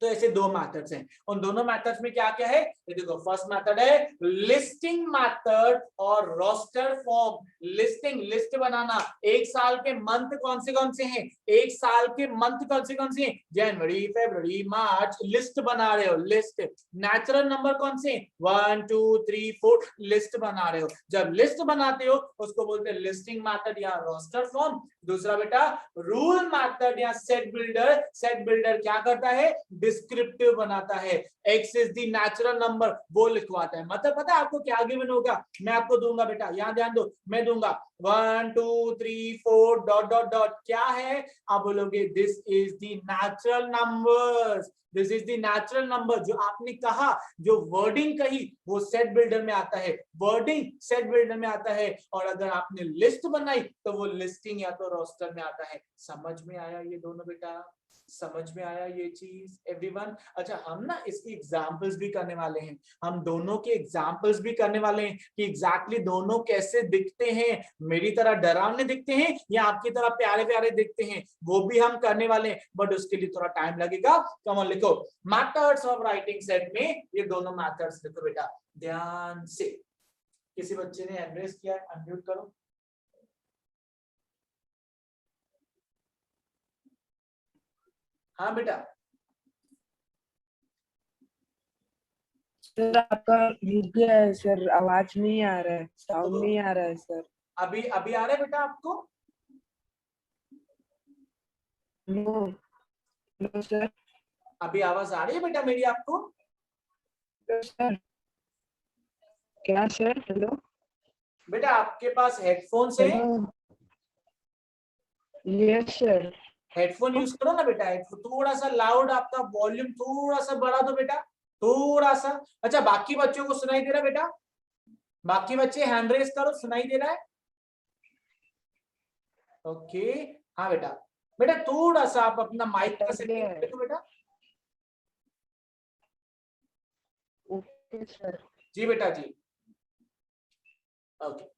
तो ऐसे दो मेथड्स हैं। उन दोनों मेथड्स में क्या क्या है? ये देखो, फर्स्ट मेथड है लिस्टिंग मेथड और रोस्टर फॉर्म। लिस्टिंग, लिस्ट बनाना। एक साल के मंथ कौन से हैं? एक साल के मंथ कौन से हैं? जनवरी फरवरी मार्च, लिस्ट बना रहे हो, लिस्ट। नेचुरल नंबर कौन से? 1 2 3 4, लिस्ट बना रहे हो। जब लिस्ट बनाते हो उसको बोलते हैं लिस्टिंग मेथड या रोस्टर फॉर्म। दूसरा बेटा रूल मेथड या सेट बिल्डर। सेट बिल्डर क्या करता है? डिस्क्रिप्टिव बनाता है। x is the natural number, वो लिखवाता है। मतलब पता है आपको क्या गिवन होगा? मैं आपको दूंगा बेटा, यहां ध्यान दो, मैं दूंगा 1 2 3 4 डॉट डॉट डॉट, क्या है? आप बोलोगे this is the natural numbers, this is the natural number. जो आपने कहा, जो वर्डिंग कही, वो सेट बिल्डर में आता है, वर्डिंग सेट बिल्डर में आता है। और अगर आपने लिस्ट बनाई तो वो लिस्टिंग या तो रोस्टर में आता है। समझ में आया ये दोनों बेटा? समझ में आया ये चीज एवरीवन? अच्छा, हम ना इसकी एग्जांपल्स भी करने वाले हैं, हम दोनों के एग्जांपल्स भी करने वाले हैं कि एग्जैक्टली दोनों कैसे दिखते हैं, मेरी तरह डरावने दिखते हैं या आपकी तरह प्यारे प्यारे दिखते हैं, वो भी हम करने वाले हैं, बट उसके लिए थोड़ा टाइम लगेगा। कम ऑन लिखो, मेथड्स ऑफ राइटिंग सेट में ये दोनों मेथड्स लिखो बेटा ध्यान से। किसी बच्चे ने हैंड रेज किया है, अनम्यूट करो। हाँ बेटा। सर आपका रुक गया है सर, आवाज नहीं आ रहा है, साउंड नहीं आ रहा है सर। अभी अभी आ रहा है बेटा आपको? No no sir. अभी आवाज आ रही है बेटा मेरी आपको? सर क्या सर? हेलो बेटा आपके पास हेडफोन्स है? Yes sir. हेडफोन यूज करो ना बेटा, हेडफोन थोड़ा सा लाउड, आपका वॉल्यूम थोड़ा सा बढ़ा दो बेटा, थोड़ा सा। अच्छा बाकी बच्चों को सुनाई दे रहा है बेटा? बाकी बच्चे हैंड रेस करो, सुनाई दे रहा है? ओके हाँ बेटा, बेटा थोड़ा सा आप अपना माइक का सेटिंग देखो बेटा। Okay sir. जी बेटा जी, ओके।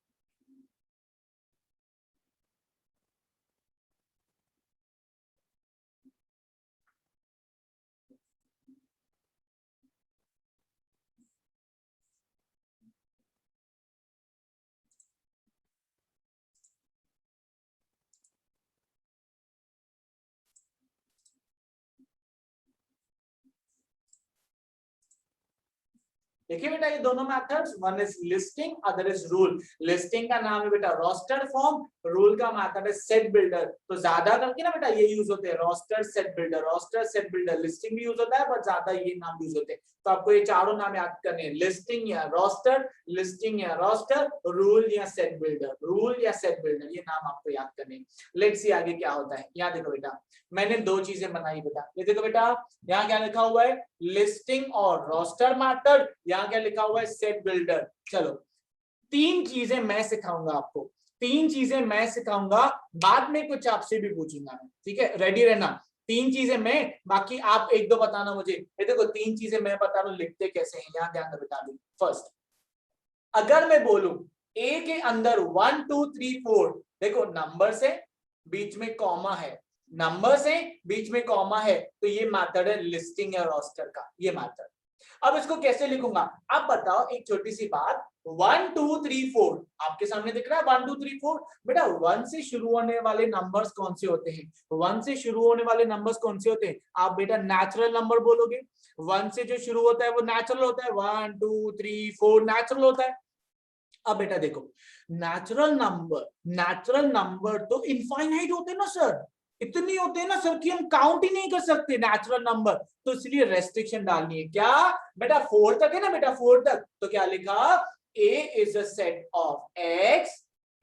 देखिए बेटा ये दोनों methods, one is listing, other is rule. Listing का नाम है बेटा रोस्टर फॉर्म, रूल का मेथड है सेट बिल्डर। तो ज्यादा करके ना बेटा ये यूज होते हैं, roster set builder, roster set builder. Listing भी यूज होता है पर ज्यादा ये नाम यूज होते हैं। तो आपको ये चारों नाम याद करने हैं, लिस्टिंग या रोस्टर, लिस्टिंग या रोस्टर, रूल या सेट बिल्डर, रूल या सेट बिल्डर, ये नाम आपको याद करने हैं। लेट्स सी आगे क्या होता है। यहाँ देखो बेटा मैंने दो चीजें बनाई बेटा, ये देखो बेटा यहाँ क्या लिखा हुआ है, लिस्टिंग और रोस्टर मेथड, यहाँ क्या लिखा हुआ है, सेट बिल्डर। चलो तीन चीजें मैं सिखाऊंगा आपको, तीन चीजें मैं सिखाऊंगा, बाद में कुछ आपसे भी पूछूंगा मैं, ठीक है? रेडी रहना। तीन चीजें मैं, बाकी आप एक दो बताना मुझे। ये देखो तीन चीजें मैं बता रहा हूं, लिखते कैसे हैं, यहाँ ध्यान बता दूं। फर्स्ट, अगर मैं बोलूं ए के अंदर 1 2 3 4, देखो नंबर से बीच में कॉमा है, नंबर से बीच में कॉमा है, तो ये मेथड है लिस्टिंग या रोस्टर का, ये मेथड। अब इसको कैसे लिखूंगा? अब बताओ एक छोटी सी बात, 1 2 3 4 आपके सामने दिख रहा है, 1 2 3 4। बेटा 1 से शुरू होने वाले नंबर्स कौन से होते हैं? 1 से शुरू होने वाले नंबर्स कौन से होते हैं? आप बेटा नेचुरल नंबर बोलोगे। 1 से जो शुरू होता है वो नेचुरल होता है, 1 2 3 4 नेचुरल होता है। अब बेटा देखो नेचुरल नंबर तो इनफाइनाइट होते हैं ना सर, इतने होते हैं ना सर कि हम काउंट ही नहीं कर सकते नेचुरल नंबर, तो इसलिए रेस्ट्रिक्शन डालनी है। क्या बेटा 4 तक है ना बेटा, 4 तक, तो क्या लिखा, A is a set of X,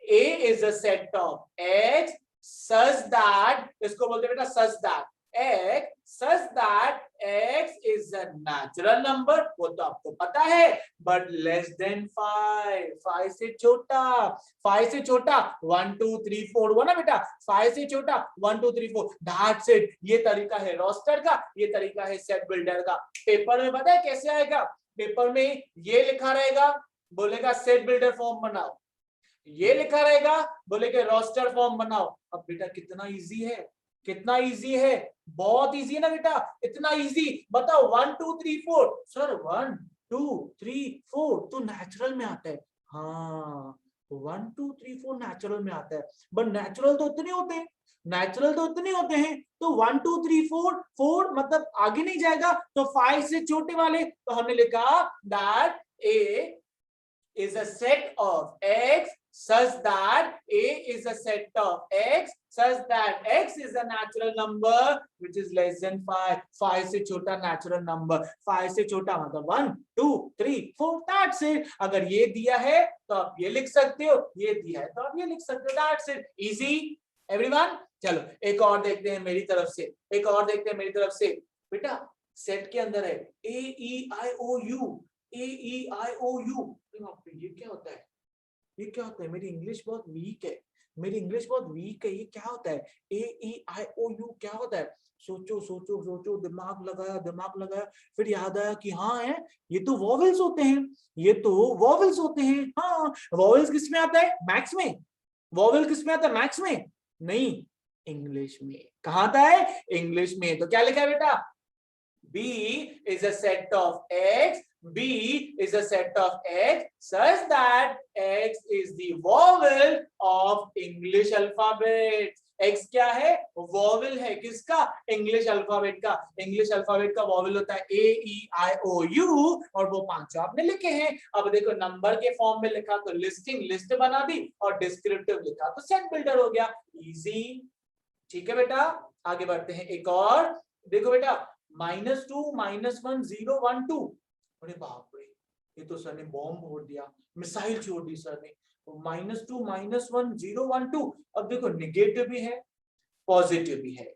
A is a set of X such that, इसको बोलते हैं बेटा such that X, such that X is a natural number, वो तो आपको पता है, but less than 5, 5 से छोटा, 5 से छोटा 1 2 3 4 वो ना बेटा, 5 से छोटा 1 2 3 4, that's it। ये तरीका है रोस्टर का, ये तरीका है सेट बिल्डर का। पेपर में पता है कैसे आएगा? पेपर में ये लिखा रहेगा, बोलेगा सेट बिल्डर फॉर्म बनाओ, ये लिखा रहेगा बोलेगा रोस्टर फॉर्म बनाओ। अब बेटा कितना इजी है, कितना इजी है, बहुत इजी है ना बेटा, इतना इजी। बताओ 1 2 3 4, सर 1 2 3 4 तो नेचुरल में आता है, हाँ 1 2 3 4 नेचुरल में आता है, बट नेचुरल तो उतने होते हैं, नेचुरल तो उतने होते हैं, तो 1 2 3 4 4 मतलब आगे नहीं जाएगा, तो 5 से छोटे वाले, तो हमने लिखा that A is a set of X such that A is a set of X such that X is a natural number which is less than 5, 5 से छोटा natural number, 5 से छोटा मतलब 1 2 3 4, that's it। अगर ये दिया है तो आप ये लिख सकते हो, ये दिया है तो आप ये लिख सकते हो, that's it, easy everyone। चलो एक और देखते हैं मेरी तरफ से, एक और देखते हैं मेरी तरफ से। बेटा सेट के अंदर है A E I O U, A E I O U, ये क्या होता है, ये क्या होता है? मेरी इंग्लिश बहुत वीक है, मेरी इंग्लिश बहुत वीक है, ये क्या होता है? A E I O U क्या होता है? सोचो सोचो सोचो, दिमाग लगाया, फिर याद आया कि हाँ है, ये तो वॉवेल्स होते हैं, ये तो वॉवेल्स होते हैं। हाँ वॉवेल्स किस में आता है? मैथ्स में। वॉवेल किस में आता है? मैथ्स में नहीं, इंग्लिश में। कहाँ आता है? इंग्लिश में। तो क्या लिखा है बेटा? B is a set of X, B is a set of X such that X is the vowel of English alphabet। X क्या है? वॉवेल है, किसका? इंग्लिश अल्फाबेट का। इंग्लिश अल्फाबेट का वॉवेल होता है A E I O U, और वो पांचों आपने लिखे हैं। अब देखो नंबर के फॉर्म में लिखा तो लिस्टिंग, लिस्ट बना दी, और डिस्क्रिप्टिव लिखा तो सेट बिल्डर हो गया, इजी। ठीक है बेटा, आगे बढ़ते हैं। एक और देखो बेटा, -2 -1 0 1 2, अरे बाप रे, ये तो सर ने बॉम्ब फोड़ दिया, मिसाइल छोड़ दी सर ने। -2 -1 0 1 2। अब देखो निगेटिव भी है, पॉजिटिव भी है,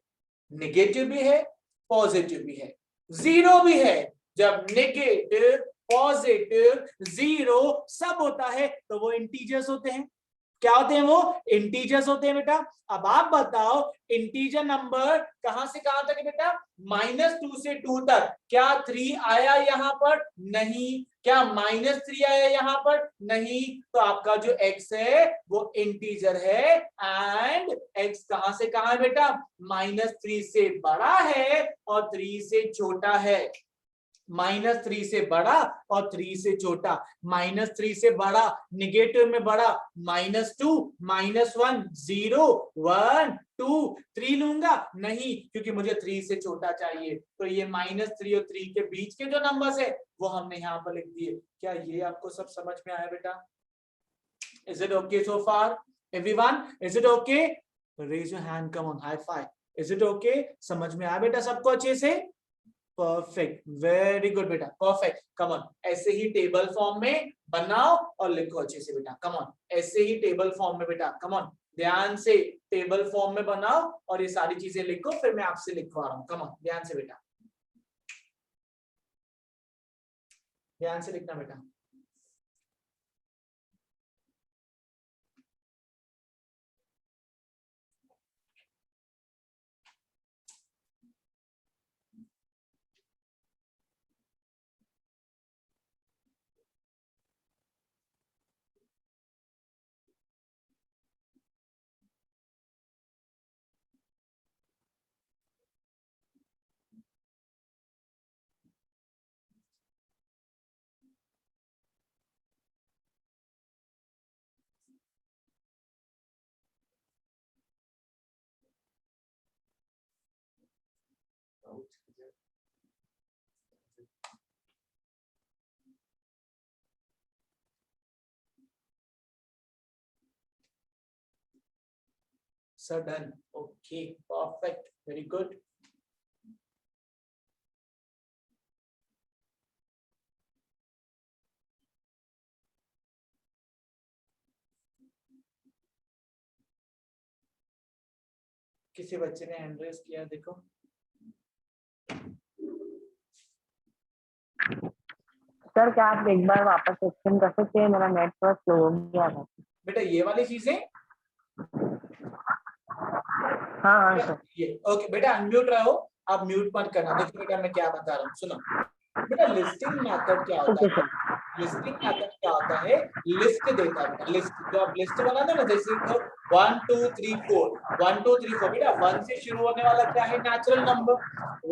नेगेटिव भी है, पॉजिटिव भी है, जीरो भी है। जब नेगेटिव, पॉजिटिव, जीरो सब होता है तो वो इंटीजर्स होते हैं। क्या होते हैं वो? इंटीजर्स होते हैं बेटा। अब आप बताओ इंटीजर नंबर कहां से कहां तक है बेटा? -2 से 2 तक। क्या 3 आया यहां पर? नहीं। क्या -3 आया यहां पर? नहीं। तो आपका जो x है वो इंटीजर है एंड x कहां से कहां है बेटा? -3 से बड़ा है और 3 से छोटा है। -3 से बड़ा और 3 से छोटा। -3 से बड़ा, नेगेटिव में बड़ा, -2, -1, 0, 1, 2, 3 लूंगा? नहीं, क्योंकि मुझे 3 से छोटा चाहिए। तो ये -3 और 3 के बीच के जो नंबर्स है वो हमने यहाँ पर लिख दिए। क्या ये आपको सब समझ में आया बेटा? Is it okay so far? Everyone, is it okay? Raise your hand, come on, high five. Is it okay? समझ में आया बेटा सबको अच्छे से? परफेक्ट, वेरी गुड बेटा, परफेक्ट। कम ऑन, ऐसे ही टेबल फॉर्म में बनाओ और लिखो अच्छे से बेटा। कम ऑन, ऐसे ही टेबल फॉर्म में बेटा। कम ऑन, ध्यान से टेबल फॉर्म में बनाओ और ये सारी चीजें लिखो, फिर मैं आपसे लिखवा रहा हूँ। कम ऑन, ध्यान से बेटा, ध्यान से लिखना बेटा। So done. Okay, perfect, very good. किसी बच्चे ने हैंड रेज किया, देखो। सर क्या आप एक बार वापस एक्सप्लेन कर सकते हैं? मेरा नेट थोड़ा स्लो हो गया था। बेटा ये वाली चीजें, हाँ सर। ये ओके बेटा, अनम्यूट रहो, आप म्यूट मत करना। देखो बेटा मैं क्या बता रहा हूँ, सुनो बेटा। लिस्टिंग मेथड क्या होता है? लिस्टिंग मेथड क्या होता है? लिस्ट देता है बेटा। लिस्ट, जो आप लिस्ट बनाते हो ना, जैसे 1 2 3 4, 1 2 3 4 बेटा 1 से शुरू होने वाला क्या है? Natural number.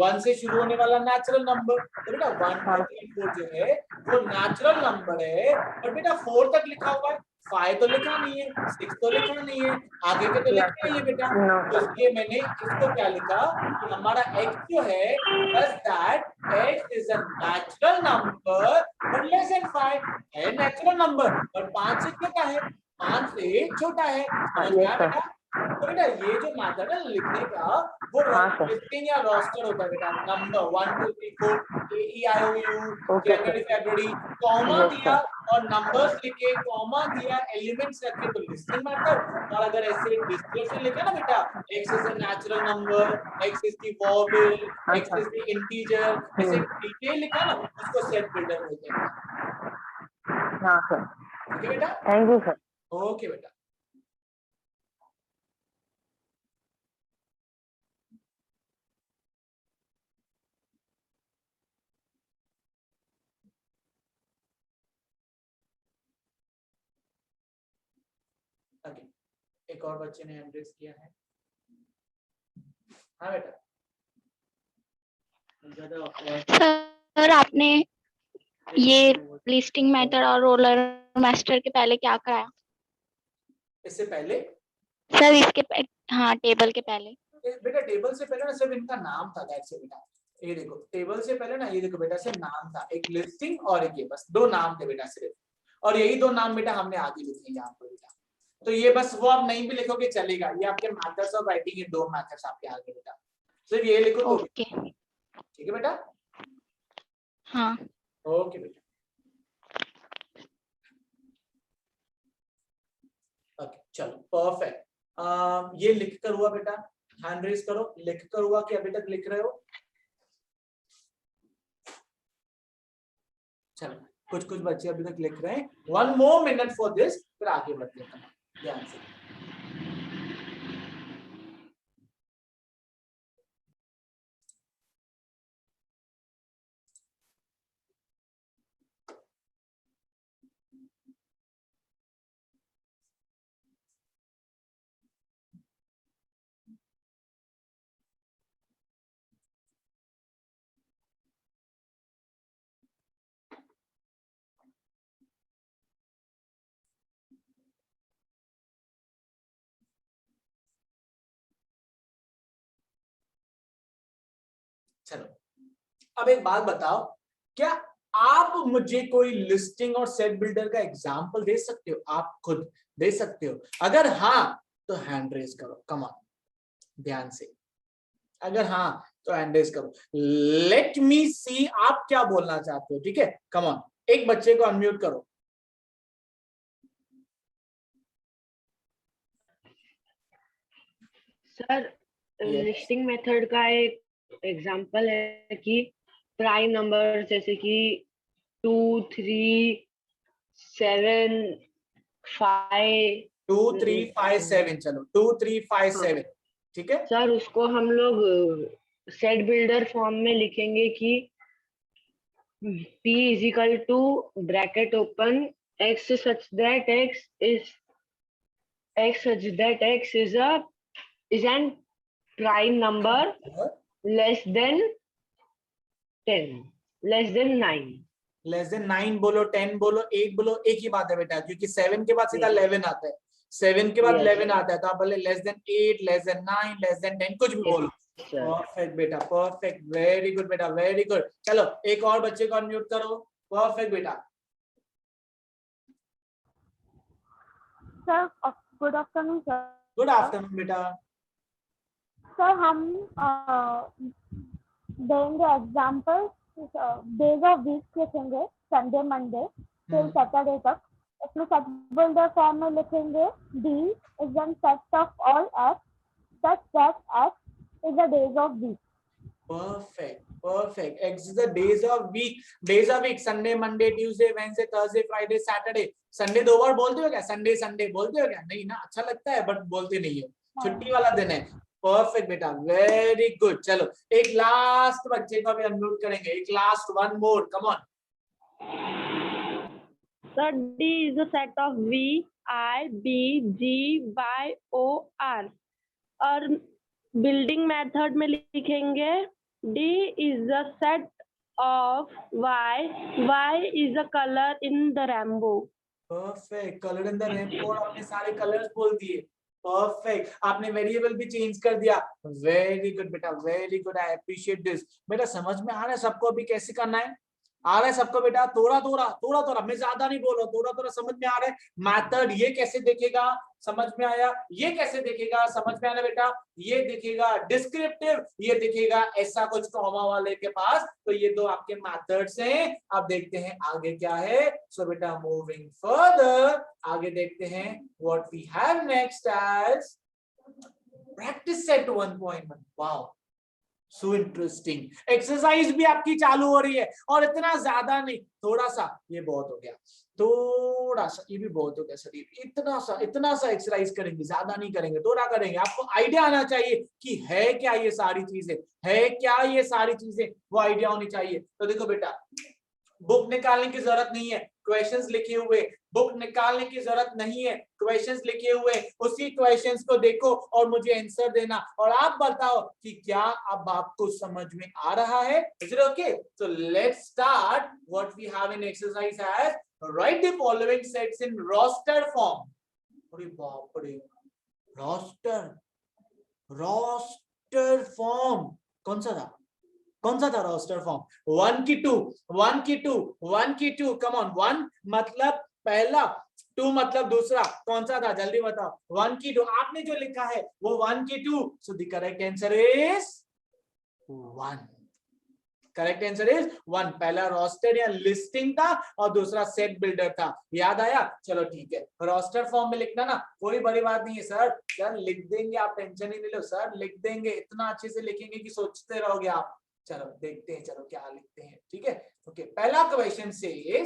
1 से शुरू होने वाला नेचुरल नंबर। तो बेटा 1 2 3 4 जो है वो नेचुरल नंबर है, और बेटा 4 तक लिखा हुआ है। 5 तो लिखा नहीं है, 6 तो लिखा नहीं है, आगे के तो लिखना ही है बेटा। तो इसलिए मैंने इसको क्या लिखा कि हमारा x जो है, does that x is a natural number but less than 5 है। नेचुरल नंबर और 5 से छोटा है, 5 से छोटा है। समझ में आया बेटा? तो बेटा ये जो मेथड है लिखने का वो लिस्टिंग या रोस्टर होता है बेटा। नंबर 1 2 3 4 AEIOU जनवरी फरवरी, कॉमा दिया और नंबर्स लिखे, कॉमा दिया, एलिमेंट्स रखे, तो लिस्टिंग मेथड। और अगर ऐसे डिस्क्रिप्शन लिखा ना बेटा, x is a natural number, x is the vowel, x is the integer, ऐसे डिटेल लिखा ना, उसको सेट बिल्डर बोलते हैं। हाँ सर, ठीक है बेटा? Thank you sir. ओके बेटा। ओके, एक और बच्चे ने हैंड रेज किया है। हाँ बेटा। सर आपने ये लिस्टिंग मेथड और रोलर मास्टर के पहले क्या कराया? इससे पहले सर इसके हाँ टेबल के पहले। बेटा टेबल से पहले ना सिर्फ इनका नाम था, दैट्स इट बेटा। ये देखो टेबल से पहले ना, ये देखो बेटा सिर्फ नाम था, एक लिस्टिंग और एक ये, बस 2 नाम थे बेटा सिर्फ। और यही 2 नाम बेटा हमने आगे लिखे यहाँ पर बेटा। तो ये बस वो आप नहीं भी लिखोगे चलेगा, ये आपके मेथड्स ऑफ राइटिंग है, 2 मेथड्स आपके आगे बेटा। सिर्फ ये लिखो तो ओके, ठीक है बेटा? हाँ ओके बेटा। ओके चलो परफेक्ट। ये लिखकर हुआ बेटा? हैंड रेज करो, लिख कर हुआ कि अभी तक लिख रहे हो? चलो कुछ कुछ बच्चे अभी तक लिख रहे हैं। 1 more minute फॉर दिस, फिर आगे बढ़ते हैं ध्यान से। चलो अब एक बात बताओ, क्या आप मुझे कोई लिस्टिंग और सेट बिल्डर का एग्जांपल दे सकते हो? आप खुद दे सकते हो? अगर हाँ तो हैंड रेज करो, कम ऑन, ध्यान से। अगर हाँ तो हैंड रेज करो। लेट मी सी आप क्या बोलना चाहते हो, ठीक है? कम ऑन, एक बच्चे को अनम्यूट करो। सर लिस्टिंग मेथड का एक एग्जांपल है कि प्राइम नंबर जैसे कि 2 3 7 5 2 3 5 7, चलो 2 3 5 7, ठीक है सर। उसको हम लोग सेट बिल्डर फॉर्म में लिखेंगे कि P is equal to bracket open x such that x is an prime number less than 10, less than 9. Less than 9 बोलो, 10 बोलो, 8 बोलो, एक ही बात है बेटा, क्योंकि 7 के बाद सीधा 11 आता है, 7 के बाद 11 आता है, तो आप बोले less than 8, less than 9, less than 10, कुछ भी बोलो। परफेक्ट बेटा, परफेक्ट, वेरी गुड बेटा, वेरी गुड। चलो एक और बच्चे को अनम्यूट करो। परफेक्ट बेटा। Sir good afternoon sir. Good afternoon बेटा। सर हम देंगे एग्जांपल डेज ऑफ वीक लिखेंगे, संडे मंडे टिल सैटरडे तक। इसमें सेट बिल्डर फॉर्म में लिखेंगे D is an set of all x such that x is the days of week. Perfect, perfect. X is the days of week. Days of week, Sunday, Monday, Tuesday, Wednesday, Thursday, Friday, Saturday. Sunday 2 बार बोलते हो क्या? Sunday Sunday बोलते हो क्या? नहीं ना, अच्छा लगता है बट बोलते नहीं हो, छुट्टी वाला दिन है। परफेक्ट बेटा, वेरी गुड। चलो एक लास्ट बच्चे को भी अनम्यूट करेंगे, एक last, 1 more, come on. Sir, D is a set of V, I, B, G, Y, O, R. और बिल्डिंग मेथड में लिखेंगे D is a set of Y, Y is a color in the rainbow. Perfect, colour in the rainbow, आपने सारे colours बोल दिए। Perfect, आपने variable भी change कर दिया। वेरी गुड बेटा, very good, I appreciate this. बेटा समझ में आ रहा है सबको अभी कैसे करना है? आ रहा है सबको बेटा? थोड़ा थोड़ा थोड़ा थोड़ा, मैं ज्यादा नहीं बोल रहा, थोड़ा थोड़ा समझ में आ रहा है। मैथड ये कैसे देखेगा, समझ में आया? ये कैसे देखेगा, समझ में आया बेटा? ये दिखेगा डिस्क्रिप्टिव, ये दिखेगा ऐसा कुछ कॉमा वाले के पास। तो ये दो आपके मैथड्स हैं। अब देखते हैं आगे क्या है। सो बेटा मूविंग फर्दर, आगे देखते हैं what we have next as practice set 1.1। Wow, so interesting. Exercise भी आपकी चालू हो रही है, और इतना ज्यादा नहीं, थोड़ा सा, ये बहुत हो गया, थोड़ा सा, ये भी बहुत हो गया शरीर, इतना सा एक्सरसाइज करेंगे, ज्यादा नहीं करेंगे, थोड़ा करेंगे। आपको आइडिया आना चाहिए कि है क्या ये सारी चीजें, है क्या ये सारी चीजें, वो आइडिया होनी चाहिए। तो देखो बेटा, बुक निकालने की जरूरत नहीं है, क्वेश्चंस लिखे हुए, बुक निकालने की जरूरत नहीं है, क्वेश्चंस लिखे हुए, उसी क्वेश्चंस को देखो और मुझे आंसर देना, और आप बताओ कि क्या अब आपको समझ में आ रहा है। Is it okay? So let's start what we have in exercise as write the following sets in roster form. अरे बाप रे, रोस्टर फॉर्म कौन सा था? Roster form? 1 की 2, 1 की 2, 1 की 2, कम ऑन। 1 मतलब पहला, 2 मतलब दूसरा, कौन सा था जल्दी बताओ? 1 की 2, आपने जो लिखा है वो 1 की 2, so the correct answer is 1। Correct answer is 1। पहला रोस्टर या लिस्टिंग था और दूसरा सेट बिल्डर था। याद आया? चलो ठीक है, रोस्टर फॉर्म में लिखना ना, कोई बड़ी बात नहीं है सर। सर लिख देंगे, आप टेंशन ही नहीं लो सर, लिख देंगे, इतना अच्छे से लिखेंगे कि सोचते रहोगे आप। चलो देखते हैं, चलो क्या लिखते हैं। ठीक है, ओके। पहला क्वेश्चन से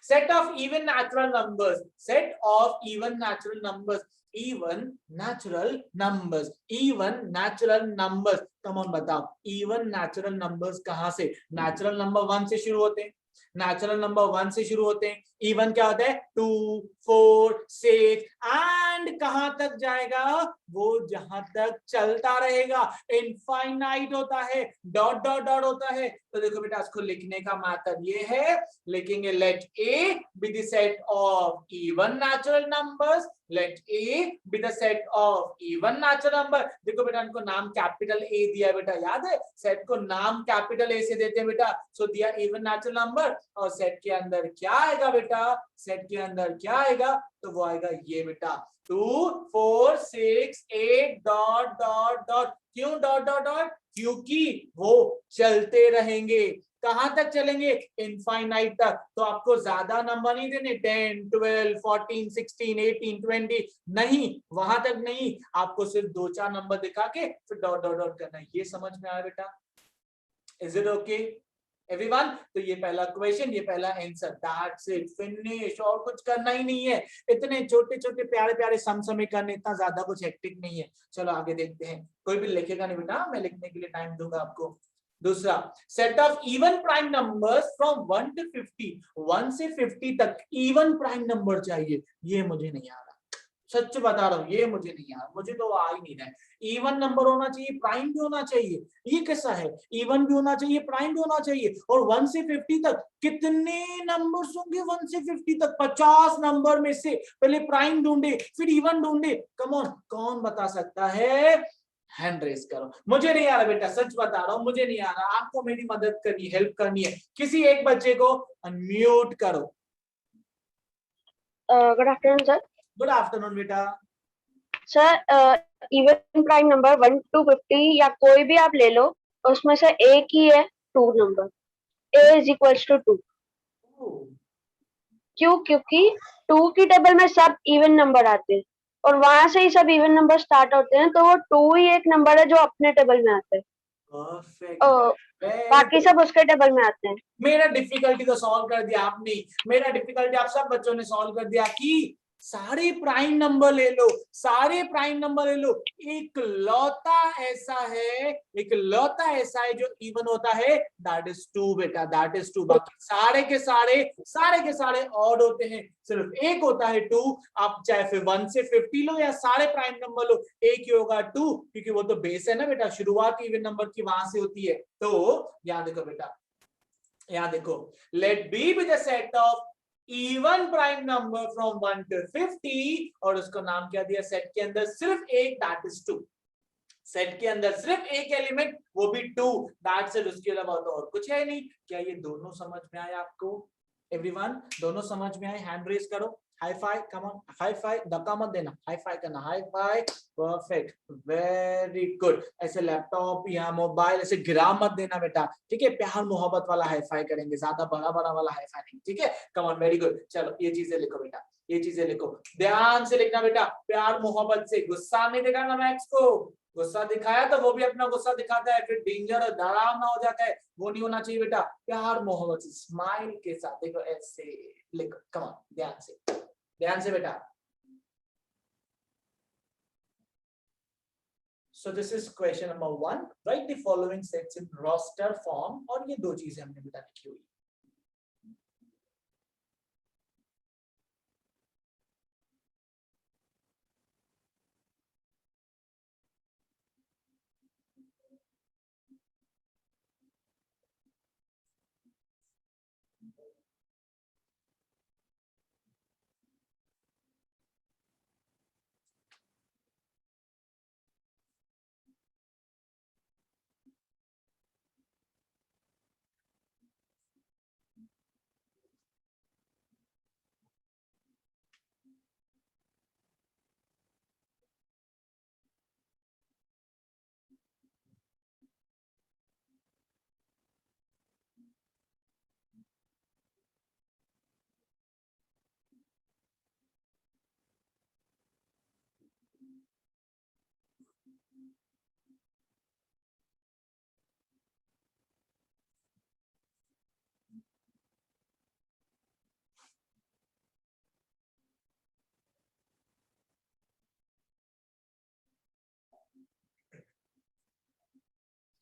set of even natural numbers, set of even natural numbers, even natural numbers, even natural numbers, come on बताओ, even natural numbers कहां से? natural number 1 से शुरू होते हैं, नेचुरल नंबर 1 से शुरू होते हैं। इवन क्या होता है? 2, 4, 6 एंड कहां तक जाएगा? वो जहां तक चलता रहेगा, इनफाइनाइट होता है, डॉट डॉट डॉट होता है। तो देखो बेटा, इसको लिखने का मेथड ये है, लिखेंगे let A be the set of even natural numbers, let A be the set of even natural number. देखो बेटा, इनको नाम कैपिटल ए दिया है बेटा, याद है? सेट को नाम कैपिटल ए से देते हैं बेटा। सो दिया इवन नेचुरल नंबर, और सेट के अंदर क्या आएगा बेटा? सेट के अंदर क्या आएगा? तो वो आएगा ये बेटा, 2, 4, 6, 8 डॉट डॉट डॉट। क्यों डॉट डॉट डॉट? क्योंकि वो चलते रहेंगे। कहां तक चलेंगे? इनफाइनाइट तक। तो आपको ज्यादा नंबर नहीं देने, 10, 12, 14, 16, 18, 20 नहीं, वहां तक नहीं। आपको सिर्फ 2-4 नंबर दिखा के फिर डॉट डॉट डॉट करना है। ये समझ में आया बेटा? Is it okay everyone? तो ये पहला क्वेश्चन, ये पहला आंसर, दैट्स इट, फिनिश। और कुछ करना ही नहीं है, इतने छोटे छोटे प्यारे प्यारे सम करने, इतना ज्यादा कुछ हेक्टिक नहीं है। चलो आगे देखते हैं। कोई भी लिखेगा नहीं बेटा, मैं लिखने के लिए टाइम दूंगा आपको। दूसरा, set of even prime numbers from 1 to 50, 1 से 50 तक इवन प्राइम नंबर चाहिए। ये मुझे नहीं आ रहा, सच बता रहा हूँ, ये मुझे नहीं आ रहा, मुझे तो आ ही नहीं रहा है। इवन नंबर होना चाहिए, प्राइम भी होना चाहिए। ये कैसा है? इवन भी होना चाहिए, प्राइम भी होना चाहिए। और 1 से 50 तक कितने नंबर्स होंगे? 1 से 50 तक 50 नंबर में से पहले प्राइम ढूंढे, फिर इवन ढूंढे। कम ऑन, कौन बता सकता है? हैंड रेस करो। मुझे नहीं आ रहा बेटा, सच बता रहा हूं, मुझे नहीं आ रहा। आपको मेरी मदद करनी, हेल्प करनी है। किसी एक बच्चे को अनम्यूट करो। Good afternoon sir. Good afternoon बेटा। Sir, even prime number 1 to 50 या कोई भी आप ले लो, उसमें से एक ही है 2 number, a is equals to 2। क्यों? क्योंकि 2 की टेबल में सब इवन नंबर आते हैं और वहां से ही सब इवन नंबर स्टार्ट होते हैं, तो वो 2 ही एक नंबर है जो अपने टेबल में आते हैं, बाकी सब उसके टेबल में आते हैं। मेरा डिफिकल्टी तो सॉल्व कर दिया आपने, मेरा डिफिकल्टी आप सब बच्चों ने सॉल्व कर दिया कि सारे प्राइम नंबर ले लो, सारे प्राइम नंबर ले लो। एक लौता ऐसा है, एक लौता ऐसा है जो इवन होता है, दैट इज 2 बेटा, दैट इज 2। बाकी सारे के सारे ऑड होते हैं, सिर्फ एक होता है 2। आप चाहे फिर 1 से 50 लो या सारे प्राइम नंबर लो, एक ही होगा 2, क्योंकि वो तो बेस है ना बेटा, शुरुआत इवन नंबर की वहां से होती है। तो यहाँ देखो बेटा, यहाँ देखो, let B be the set of even prime number from 1 to 50, और उसको नाम क्या दिया? सेट के अंदर सिर्फ एक, दैट इज 2। सेट के अंदर सिर्फ एक एलिमेंट, वो भी 2, दैट्स इट। उसके अलावा तो और कुछ है नहीं। क्या ये दोनों समझ में आया आपको? एवरीवन, दोनों समझ में आए? हैंड रेज करो। High five, come on, high five, धक्का मत देना, हाई फाइव करना, high five, perfect, very good. ऐसे लैपटॉप या मोबाइल ऐसे गिरा मत देना बेटा, ठीक है? प्यार मोहब्बत वाला हाई फाइव करेंगे, ज्यादा बड़ा बड़ा वाला हाई फाइव नहीं, ठीक है? Come on, very good. चलो ये चीजें लिखो बेटा, ये चीजें लिखो, ध्यान से लिखना बेटा, प्यार मोहब्बत से। गुस्सा नहीं दिखाना मैक्स को, गुस्सा दिखाया तो वो भी अपना गुस्सा दिखाता है, फिर डेंजर और डरावना हो जाता है, वो नहीं होना चाहिए बेटा। प्यार मोहब्बत से, स्माइल के साथ, देखो ऐसे लिखो, कम ऑन, ध्यान से, ध्यान से बेटा। So this is question number 1. Write the following sets in roster form. और ये दो चीजें हमने बेटा लिखी हुई।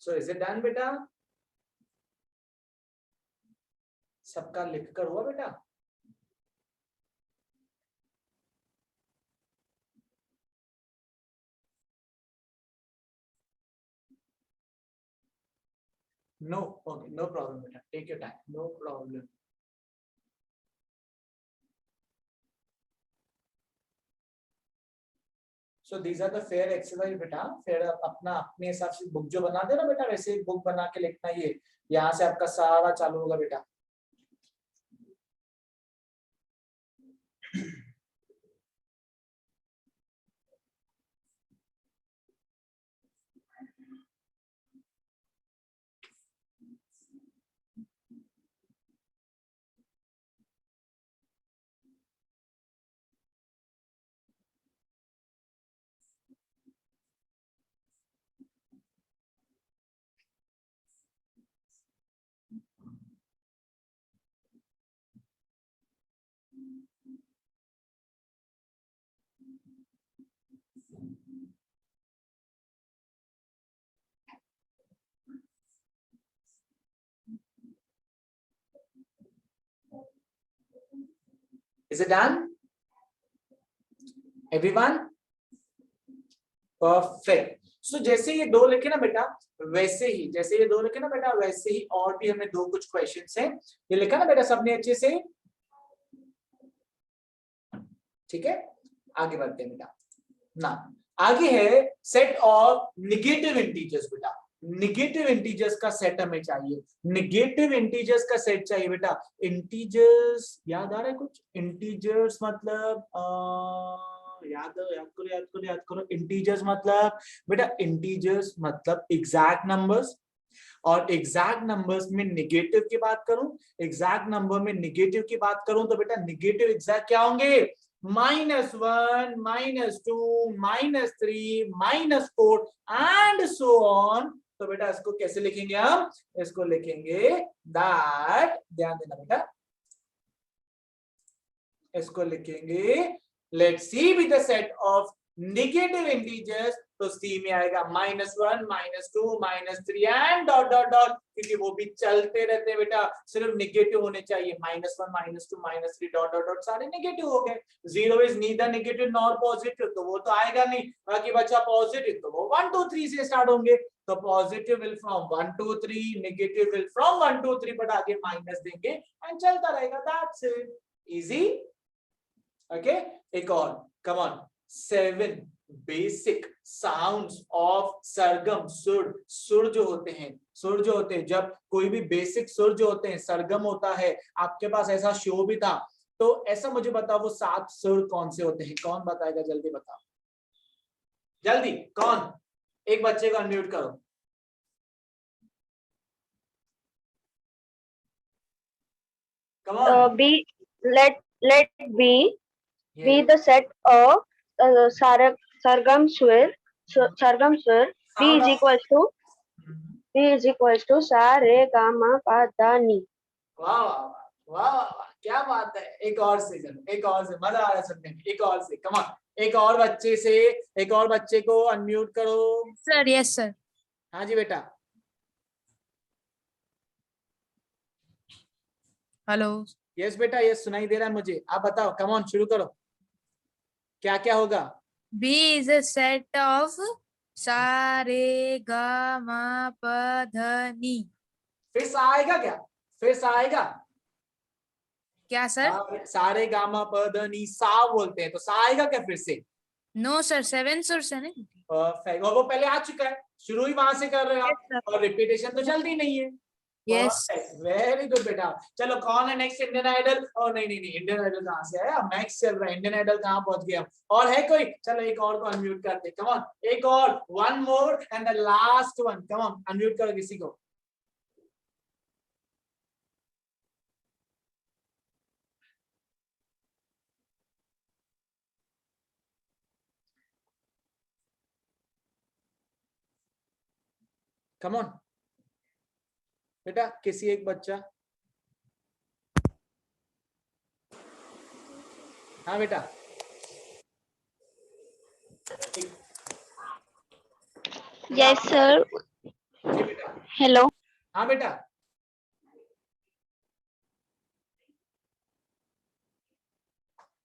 सो इज इट डन बेटा? सबका लिख कर हुआ बेटा? No, okay, no problem beta, take your time, no problem. So these are the fair exercise बेटा. फिर अपना अपने हिसाब से बुक जो बना दे ना बेटा, वैसे एक बुक बना के लिखना, ये यहाँ से आपका सारा चालू होगा बेटा. Is it done? Everyone? Perfect. So जैसे ये दो लिखे ना बेटा, वैसे ही जैसे ये दो लिखे ना बेटा, वैसे ही और भी हमें दो कुछ क्वेश्चंस हैं. ये लिखा ना बेटा सबने अच्छे से? ठीक है, आगे बढ़ते हैं बेटा. ना आगे है सेट ऑफ निगेटिव इंटीजर्स बेटा. निगेटिव इंटीजर्स का सेट हमें चाहिए. निगेटिव इंटीजर्स का सेट चाहिए बेटा. इंटीजर्स याद आ रहा है कुछ? इंटीजर्स मतलब याद करो. इंटीजर्स मतलब बेटा, इंटीजर्स मतलब एग्जैक्ट नंबर्स. और एग्जैक्ट नंबर्स में निगेटिव की बात करूं, एग्जैक्ट नंबर में निगेटिव की बात करूं तो बेटा निगेटिव एग्जैक्ट क्या होंगे? -1, -2, -3, -4 एंड सो ऑन. तो बेटा इसको कैसे लिखेंगे हम? इसको लिखेंगे दैट, ध्यान देना बेटा, इसको लिखेंगे let's see with the set of negative integers. तो सी में आएगा -1, -2, -3 एंड डॉट डॉट डॉट, क्योंकि वो भी चलते रहते हैं बेटा. सिर्फ नेगेटिव होने चाहिए. -1, -2, -3 डॉट डॉट डॉट सारे नेगेटिव हो गए. 0 is neither negative nor positive, तो वो तो आएगा नहीं. बाकी बचा पॉजिटिव, तो वो 1 2 3 से स्टार्ट होंगे. तो positive will from 1 2 3, negative will from 1 2 3, but आगे माइनस देंगे एंड चलता रहेगा. That's it, easy. ओके, एक और, come on. 7 basic sounds of sargam sur. सुर जो होते हैं, जब कोई भी बेसिक सुर जो होते हैं, सरगम होता है. आपके पास ऐसा शो भी था, तो ऐसा मुझे बताओ वो 7 सुर कौन से होते हैं? कौन बताएगा? जल्दी बताओ, जल्दी. कौन? एक बच्चे को अनम्यूट करो. Come on. B, let B be the set of sargam swar. B is equals to sa re ga ma pa da ni. वाह वाह वाह, क्या बात है. एक और से चलो, एक और से, मजा आ रहा है सुनने में. एक और से, कम ऑन. एक और बच्चे को अनम्यूट करो. सर. Yes sir. हाँ जी बेटा. हेलो. यस बेटा, यस सुनाई दे रहा है मुझे. आप बताओ, कम ऑन, शुरू करो. क्या क्या होगा? B is a set of सा रे गा मा पा धा नी. फिर सा आएगा क्या? फिर सा आएगा क्या सर? सारे गामा प ध नी सा बोलते हैं, तो सा आएगा क्या फिर से? नो सर, 7 सुर्स है ना. परफेक्ट. और वो पहले आ चुका है, शुरू ही वहां से कर रहे हो आप, और रिपीटेशन तो चलती नहीं है. यस. वेरी गुड बेटा. चलो कौन है नेक्स्ट इंडियन आइडल? और नहीं, इंडियन आइडल कहाँ से आया? मैक्स चल रहा है. इंडियन आइडल कहाँ पहुंच गया? और है कोई? चलो एक और को अनम्यूट करते. कम ऑन, एक और, one more and the last one. Come on, unmute करो किसी को. कम ऑन बेटा, किसी एक बच्चा. हाँ बेटा. Yes sir. जी बेटा. हेलो। हाँ बेटा,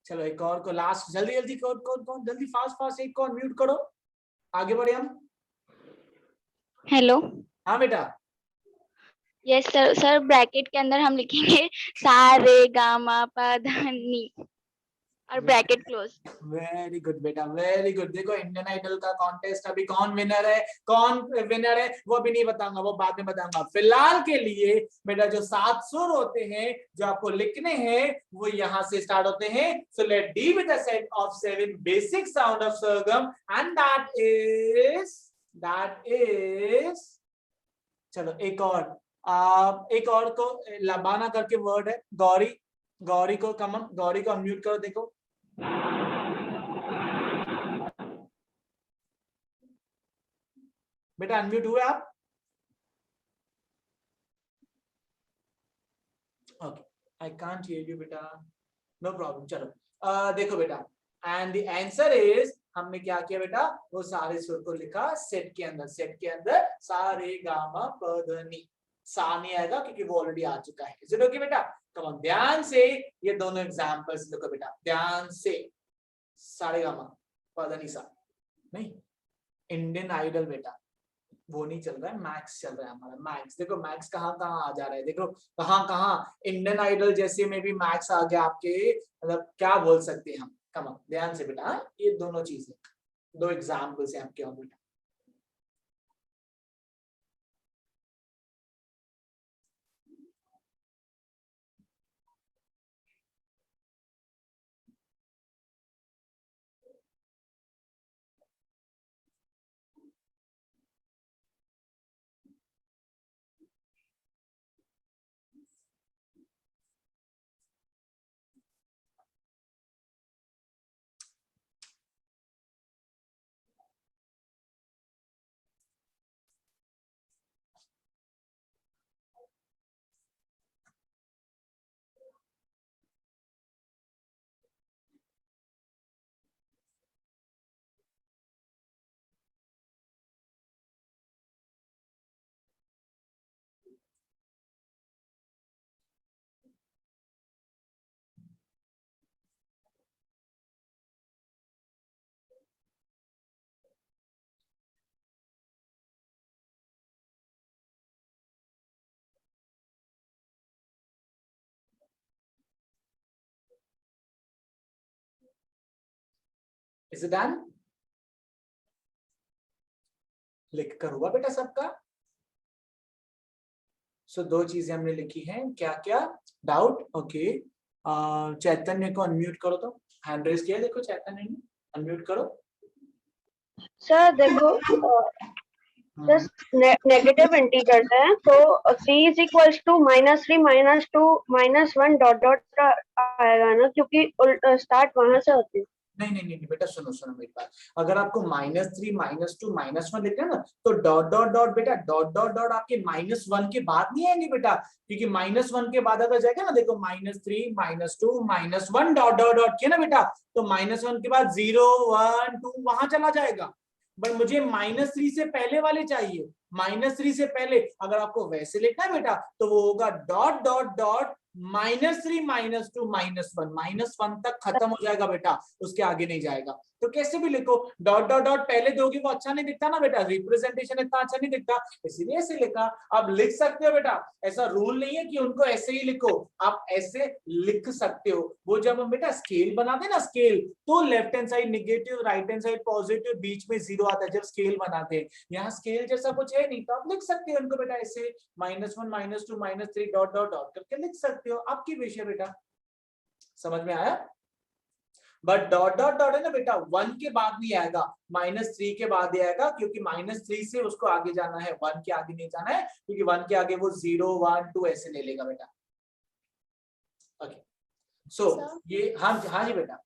चलो एक और को लास्ट, जल्दी जल्दी कौन जल्दी फास्ट एक को म्यूट करो, आगे बढ़े हम। हेलो। हाँ बेटा, यस सर। सर ब्रैकेट के अंदर हम लिखेंगे सा रे गा मा पा धा नी और ब्रैकेट क्लोज। वेरी गुड बेटा, वेरी गुड। देखो इंडियन आइडल का कॉन्टेस्ट अभी कौन विनर है वो भी नहीं बताऊंगा, वो बाद में बताऊंगा। फिलहाल के लिए बेटा जो 7 सुर होते हैं जो आपको लिखने हैं वो यहाँ से स्टार्ट होते हैं। So let D with the set of 7 basic sound of Sargam and that is चलो एक और को लबाना करके वर्ड है, गौरी को कमन, गौरी को अनम्यूट करो। देखो बेटा अनम्यूट हुए आप? Okay, I can't hear you बेटा, नो प्रॉब्लम। चलो देखो बेटा, एंड द आंसर इज, हमने क्या किया बेटा, वो सारे सुर को लिखा सेट के अंदर सा रे गा मा प ध नी। सा नहीं आएगा क्योंकि वो ऑलरेडी आ चुका है। इज इट ओके बेटा? कम ऑन, ध्यान से ये दोनों एग्जांपल्स देखो बेटा, ध्यान से। सा रे गा मा प ध नी सा नहीं, इंडियन आइडल बेटा वो नहीं चल रहा है, मैक्स चल रहा है हमारा। मैक्स देखो, मैक्स कहाँ आ जा रहा है, देखो कहाँ इंडियन आइडल जैसे में भी मैक्स आ गया आपके, मतलब क्या बोल सकते हैं हम। कम ऑन, ध्यान से बेटा, ये दोनों चीजें, 2 एग्जाम्पल्स हैं आपके और बेटा। Is it done? लिख कर हुआ बेटा सबका? सो 2 चीजें हमने लिखी हैं, क्या क्या? डाउट? ओके, चैतन्य को अनम्यूट करो, तो हैंड रेज किया, देखो चैतन्य ने, अनम्यूट करो। सर देखो, नेगेटिव इंटीजर्स हैं तो c is equals to -3 -2 -1 dot dot आएगा ना, क्योंकि स्टार्ट वहां से होती है। नहीं बेटा, सुनो मेरी बात। अगर आपको -3 -2 -1 लिखना है ना, तो डॉट डॉट डॉट बेटा, डॉट डॉट डॉट आपके -1 के बाद नहीं आएंगे बेटा, क्योंकि -1 के बाद अगर जाएगा ना, देखो -3 -2 -1 डॉट डॉट डॉट किया ना बेटा, तो -1 के बाद 0 1 2 वहां चला जाएगा। बट मुझे -3 से पहले वाले चाहिए, -3 से पहले। अगर आपको वैसे लिखना है बेटा, तो वो होगा डॉट डॉट डॉट -3 -2 -1 तक खत्म हो जाएगा बेटा, उसके आगे नहीं जाएगा। तो कैसे भी लिखो, डॉट डॉट डॉट पहले दोगे वो अच्छा नहीं दिखता ना बेटा, रिप्रेजेंटेशन इतना अच्छा नहीं दिखता, इसीलिए ऐसे लिखा। आप लिख सकते हो बेटा, ऐसा रूल नहीं है कि उनको ऐसे ही लिखो, आप ऐसे लिख सकते हो। वो जब हम बेटा स्केल बनाते ना, स्केल, तो left hand side negative, right hand side positive, बीच में 0 आता है जब स्केल बनाते हैं। यहाँ स्केल जैसा कुछ है नहीं, तो आप लिख सकते हो उनको बेटा ऐसे, -1 -2 -3 डॉट डॉट डॉट करके लिख सकते हो, आपकी विषय बेटा। समझ में आया? बट डॉट डॉट डॉट है ना बेटा, 1 के बाद नहीं आएगा, -3 के बाद ही आएगा, क्योंकि -3 से उसको आगे जाना है, 1 के आगे नहीं जाना है, क्योंकि 1 के आगे वो 0 1 2 ऐसे ले लेगा बेटा। ओके, सो ये हाँ जी बेटा।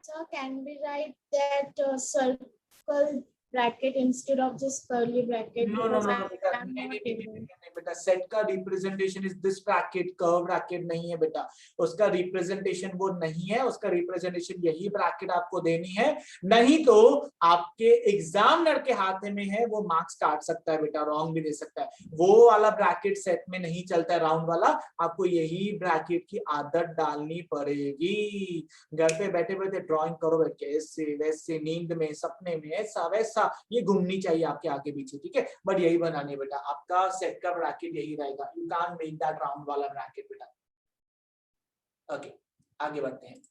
So can we write that circle bracket instead of just curly bracket No, because बेटा I'm नहीं not नहीं able. बेटा, सेट का representation is this bracket, curve bracket नहीं है बेटा, उसका रिप्रेजेंटेशन वो नहीं है, उसका रिप्रेजेंटेशन यही ब्रैकेट आपको देनी है, नहीं तो आपके एग्जामिनर के हाथ में है, वो मार्क्स काट सकता है बेटा, रॉन्ग भी दे सकता है, वो वाला ब्रैकेट सेट में नहीं चलता है राउंड वाला, आपको यही ब्रैकेट की आदत डालनी पड़ेगी। घर पे बैठे बैठे ड्राइंग करो कैसे वैसे, नींद में, सपने में, ऐसा वैसा, ये घूमनी चाहिए आपके आगे पीछे, ठीक है, बट यही बनानी बेटा, आपका सेट का ब्रैकेट यही रहेगा, you can't make that round वाला ब्रैकेट बेटा। ओके, आगे बढ़ते हैं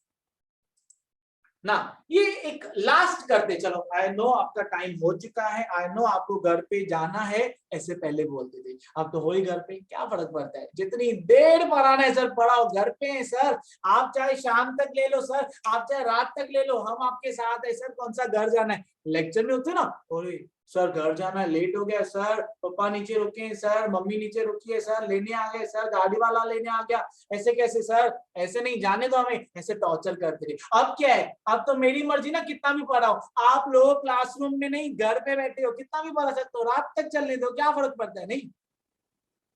ना, ये एक लास्ट करते चलो, आई नो आपका टाइम हो चुका है, आई नो आपको घर पे जाना है, ऐसे पहले बोलते थे, अब तो हो ही घर पे, क्या फर्क पड़ता है, जितनी देर पढ़ाना है सर पढ़ाओ, घर पे है सर, आप चाहे शाम तक ले लो सर, आप चाहे रात तक ले लो, हम आपके साथ है सर, कौन सा घर जाना है, लेक्चर में होते ना, अरे सर घर जाना है, लेट हो गया सर, पापा नीचे रुके हैं सर, मम्मी नीचे रुकी है सर, लेने आ गए सर, गाड़ी वाला लेने आ गया, ऐसे कैसे सर, ऐसे नहीं, जाने दो हमें, ऐसे टॉर्चर करते थे। अब क्या है, अब तो मेरी मर्जी ना, कितना भी पढ़ाओ, आप लोग क्लासरूम में नहीं, घर पे बैठे हो, कितना भी पढ़ा सकते हो, रात तक चलने दो, क्या फर्क पड़ता है, नहीं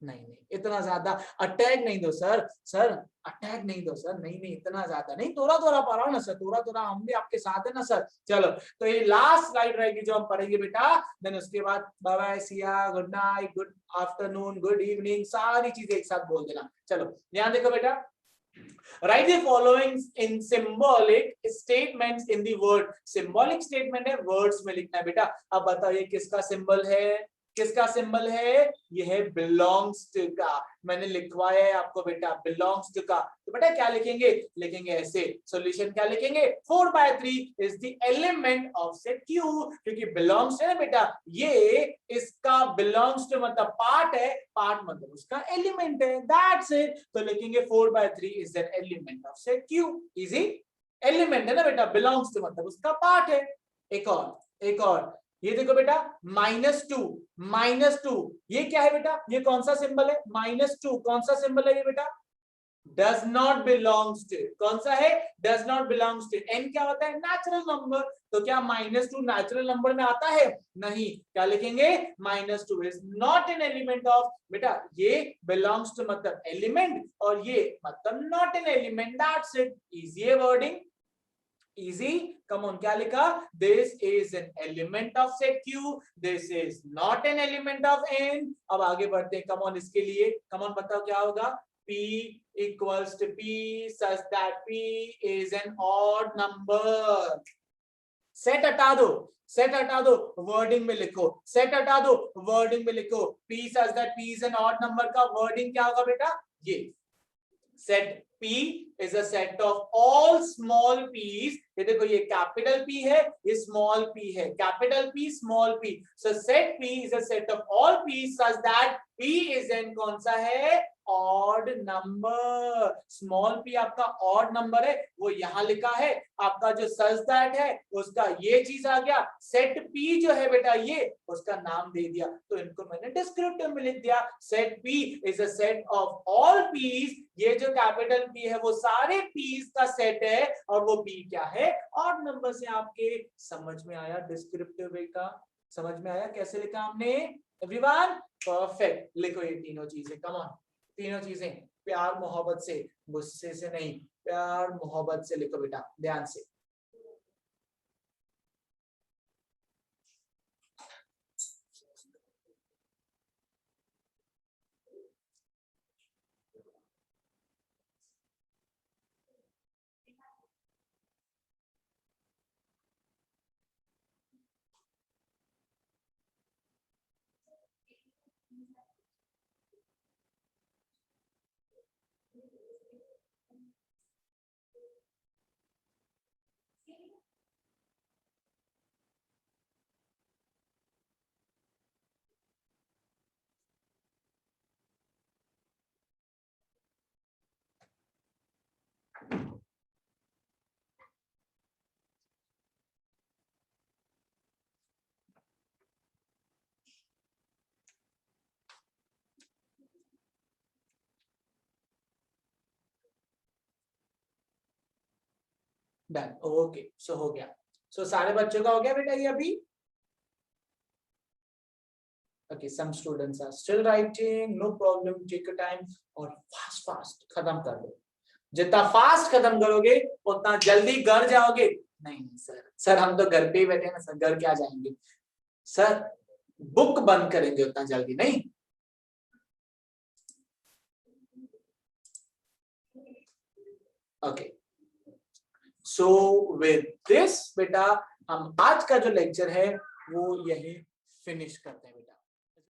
नहीं, इतना ज्यादा अटैक नहीं दो सर, सर अटैक नहीं दो सर, नहीं नहीं, इतना ज्यादा नहीं, थोड़ा थोड़ा पढ़ाओ ना सर, थोड़ा थोड़ा, हम भी आपके साथ है ना सर। चलो, तो ये लास्ट स्लाइड रहेगी जो हम पढ़ेंगे बेटा, देन उसके बाद bye bye, see ya, good night, good afternoon, good evening, सारी चीजें एक साथ बोल देना। चलो ध्यान देखो बेटा, write the following in symbolic statements in the word, symbolic statement है, words में लिखना है बेटा। अब बताओ ये किसका सिंबल है, किसका सिंबल है, ये है belongs to का, मैंने लिखवाया है आपको बेटा, belongs to का, तो बेटा क्या लिखेंगे, लिखेंगे ऐसे, सॉल्यूशन क्या लिखेंगे, 4/3 is the element of set Q, क्योंकि belongs है ना बेटा, ये इसका belongs to मतलब पार्ट है, पार्ट मतलब उसका एलिमेंट है, that's it, तो लिखेंगे 4/3 is an element of set Q, easy, element है ना बेटा, belongs to मतलब उसका पार्ट है। एक और ये देखो बेटा, -2, ये क्या है बेटा, ये कौन सा सिंबल है, -2 कौन सा सिंबल है ये बेटा, does not belongs to, कौन सा है, does not belongs to, n क्या होता है, नेचुरल नंबर, तो क्या -2 नेचुरल नंबर में आता है, नहीं, क्या लिखेंगे, -2 is not an element of, बेटा ये belongs to मतलब एलिमेंट, और ये मतलब not an element, that's it, easy wording, easy, come on, क्या लिखा, this is an element of set Q, this is not an element of n। अब आगे बढ़ते हैं, come on, इसके लिए come on बताओ क्या होगा, P equals to P such that P is an odd number। Set हटा दो, सेट हटा दो, वर्डिंग में लिखो, सेट हटा दो, वर्डिंग में लिखो, P such that P is an odd number का वर्डिंग क्या होगा बेटा, ये set P is a set of all small p's, ये देखो ये कैपिटल P है, ये स्मॉल p है, capital P small p, so set P is a set of all p's such that P is an कौन सा है, odd number, small p आपका ऑड नंबर है, वो यहाँ लिखा है, आपका जो सच दैट है उसका ये चीज आ गया, सेट p जो है बेटा ये उसका नाम दे दिया, तो इनको मैंने डिस्क्रिप्टिव में लिख दिया, set p is a set of all p's, ये जो कैपिटल P है वो सारे p's का सेट है, और वो p क्या है, ऑड नंबर से। आपके समझ में आया डिस्क्रिप्टिव वे का, समझ में आया कैसे लिखा हमने, एवरीवन परफेक्ट, लिखो ये तीनों चीजें, कम ऑन, तीनों चीजें प्यार मोहब्बत से, गुस्से से नहीं, प्यार मोहब्बत से लिखो बेटा, ध्यान से। डन, ओके, सो हो गया, सो सारे बच्चों का हो गया बेटा ये अभी, Okay, some students are still writing, no problem, take your time और fast खत्म कर दो। जितना फास्ट खत्म करोगे उतना जल्दी घर जाओगे। नहीं सर हम तो घर पे ही बैठे हैं ना सर, घर क्या जाएंगे सर, बुक बंद करेंगे उतना जल्दी नहीं। ओके, सो विद दिस बेटा हम आज का जो लेक्चर है वो यही फिनिश करते हैं।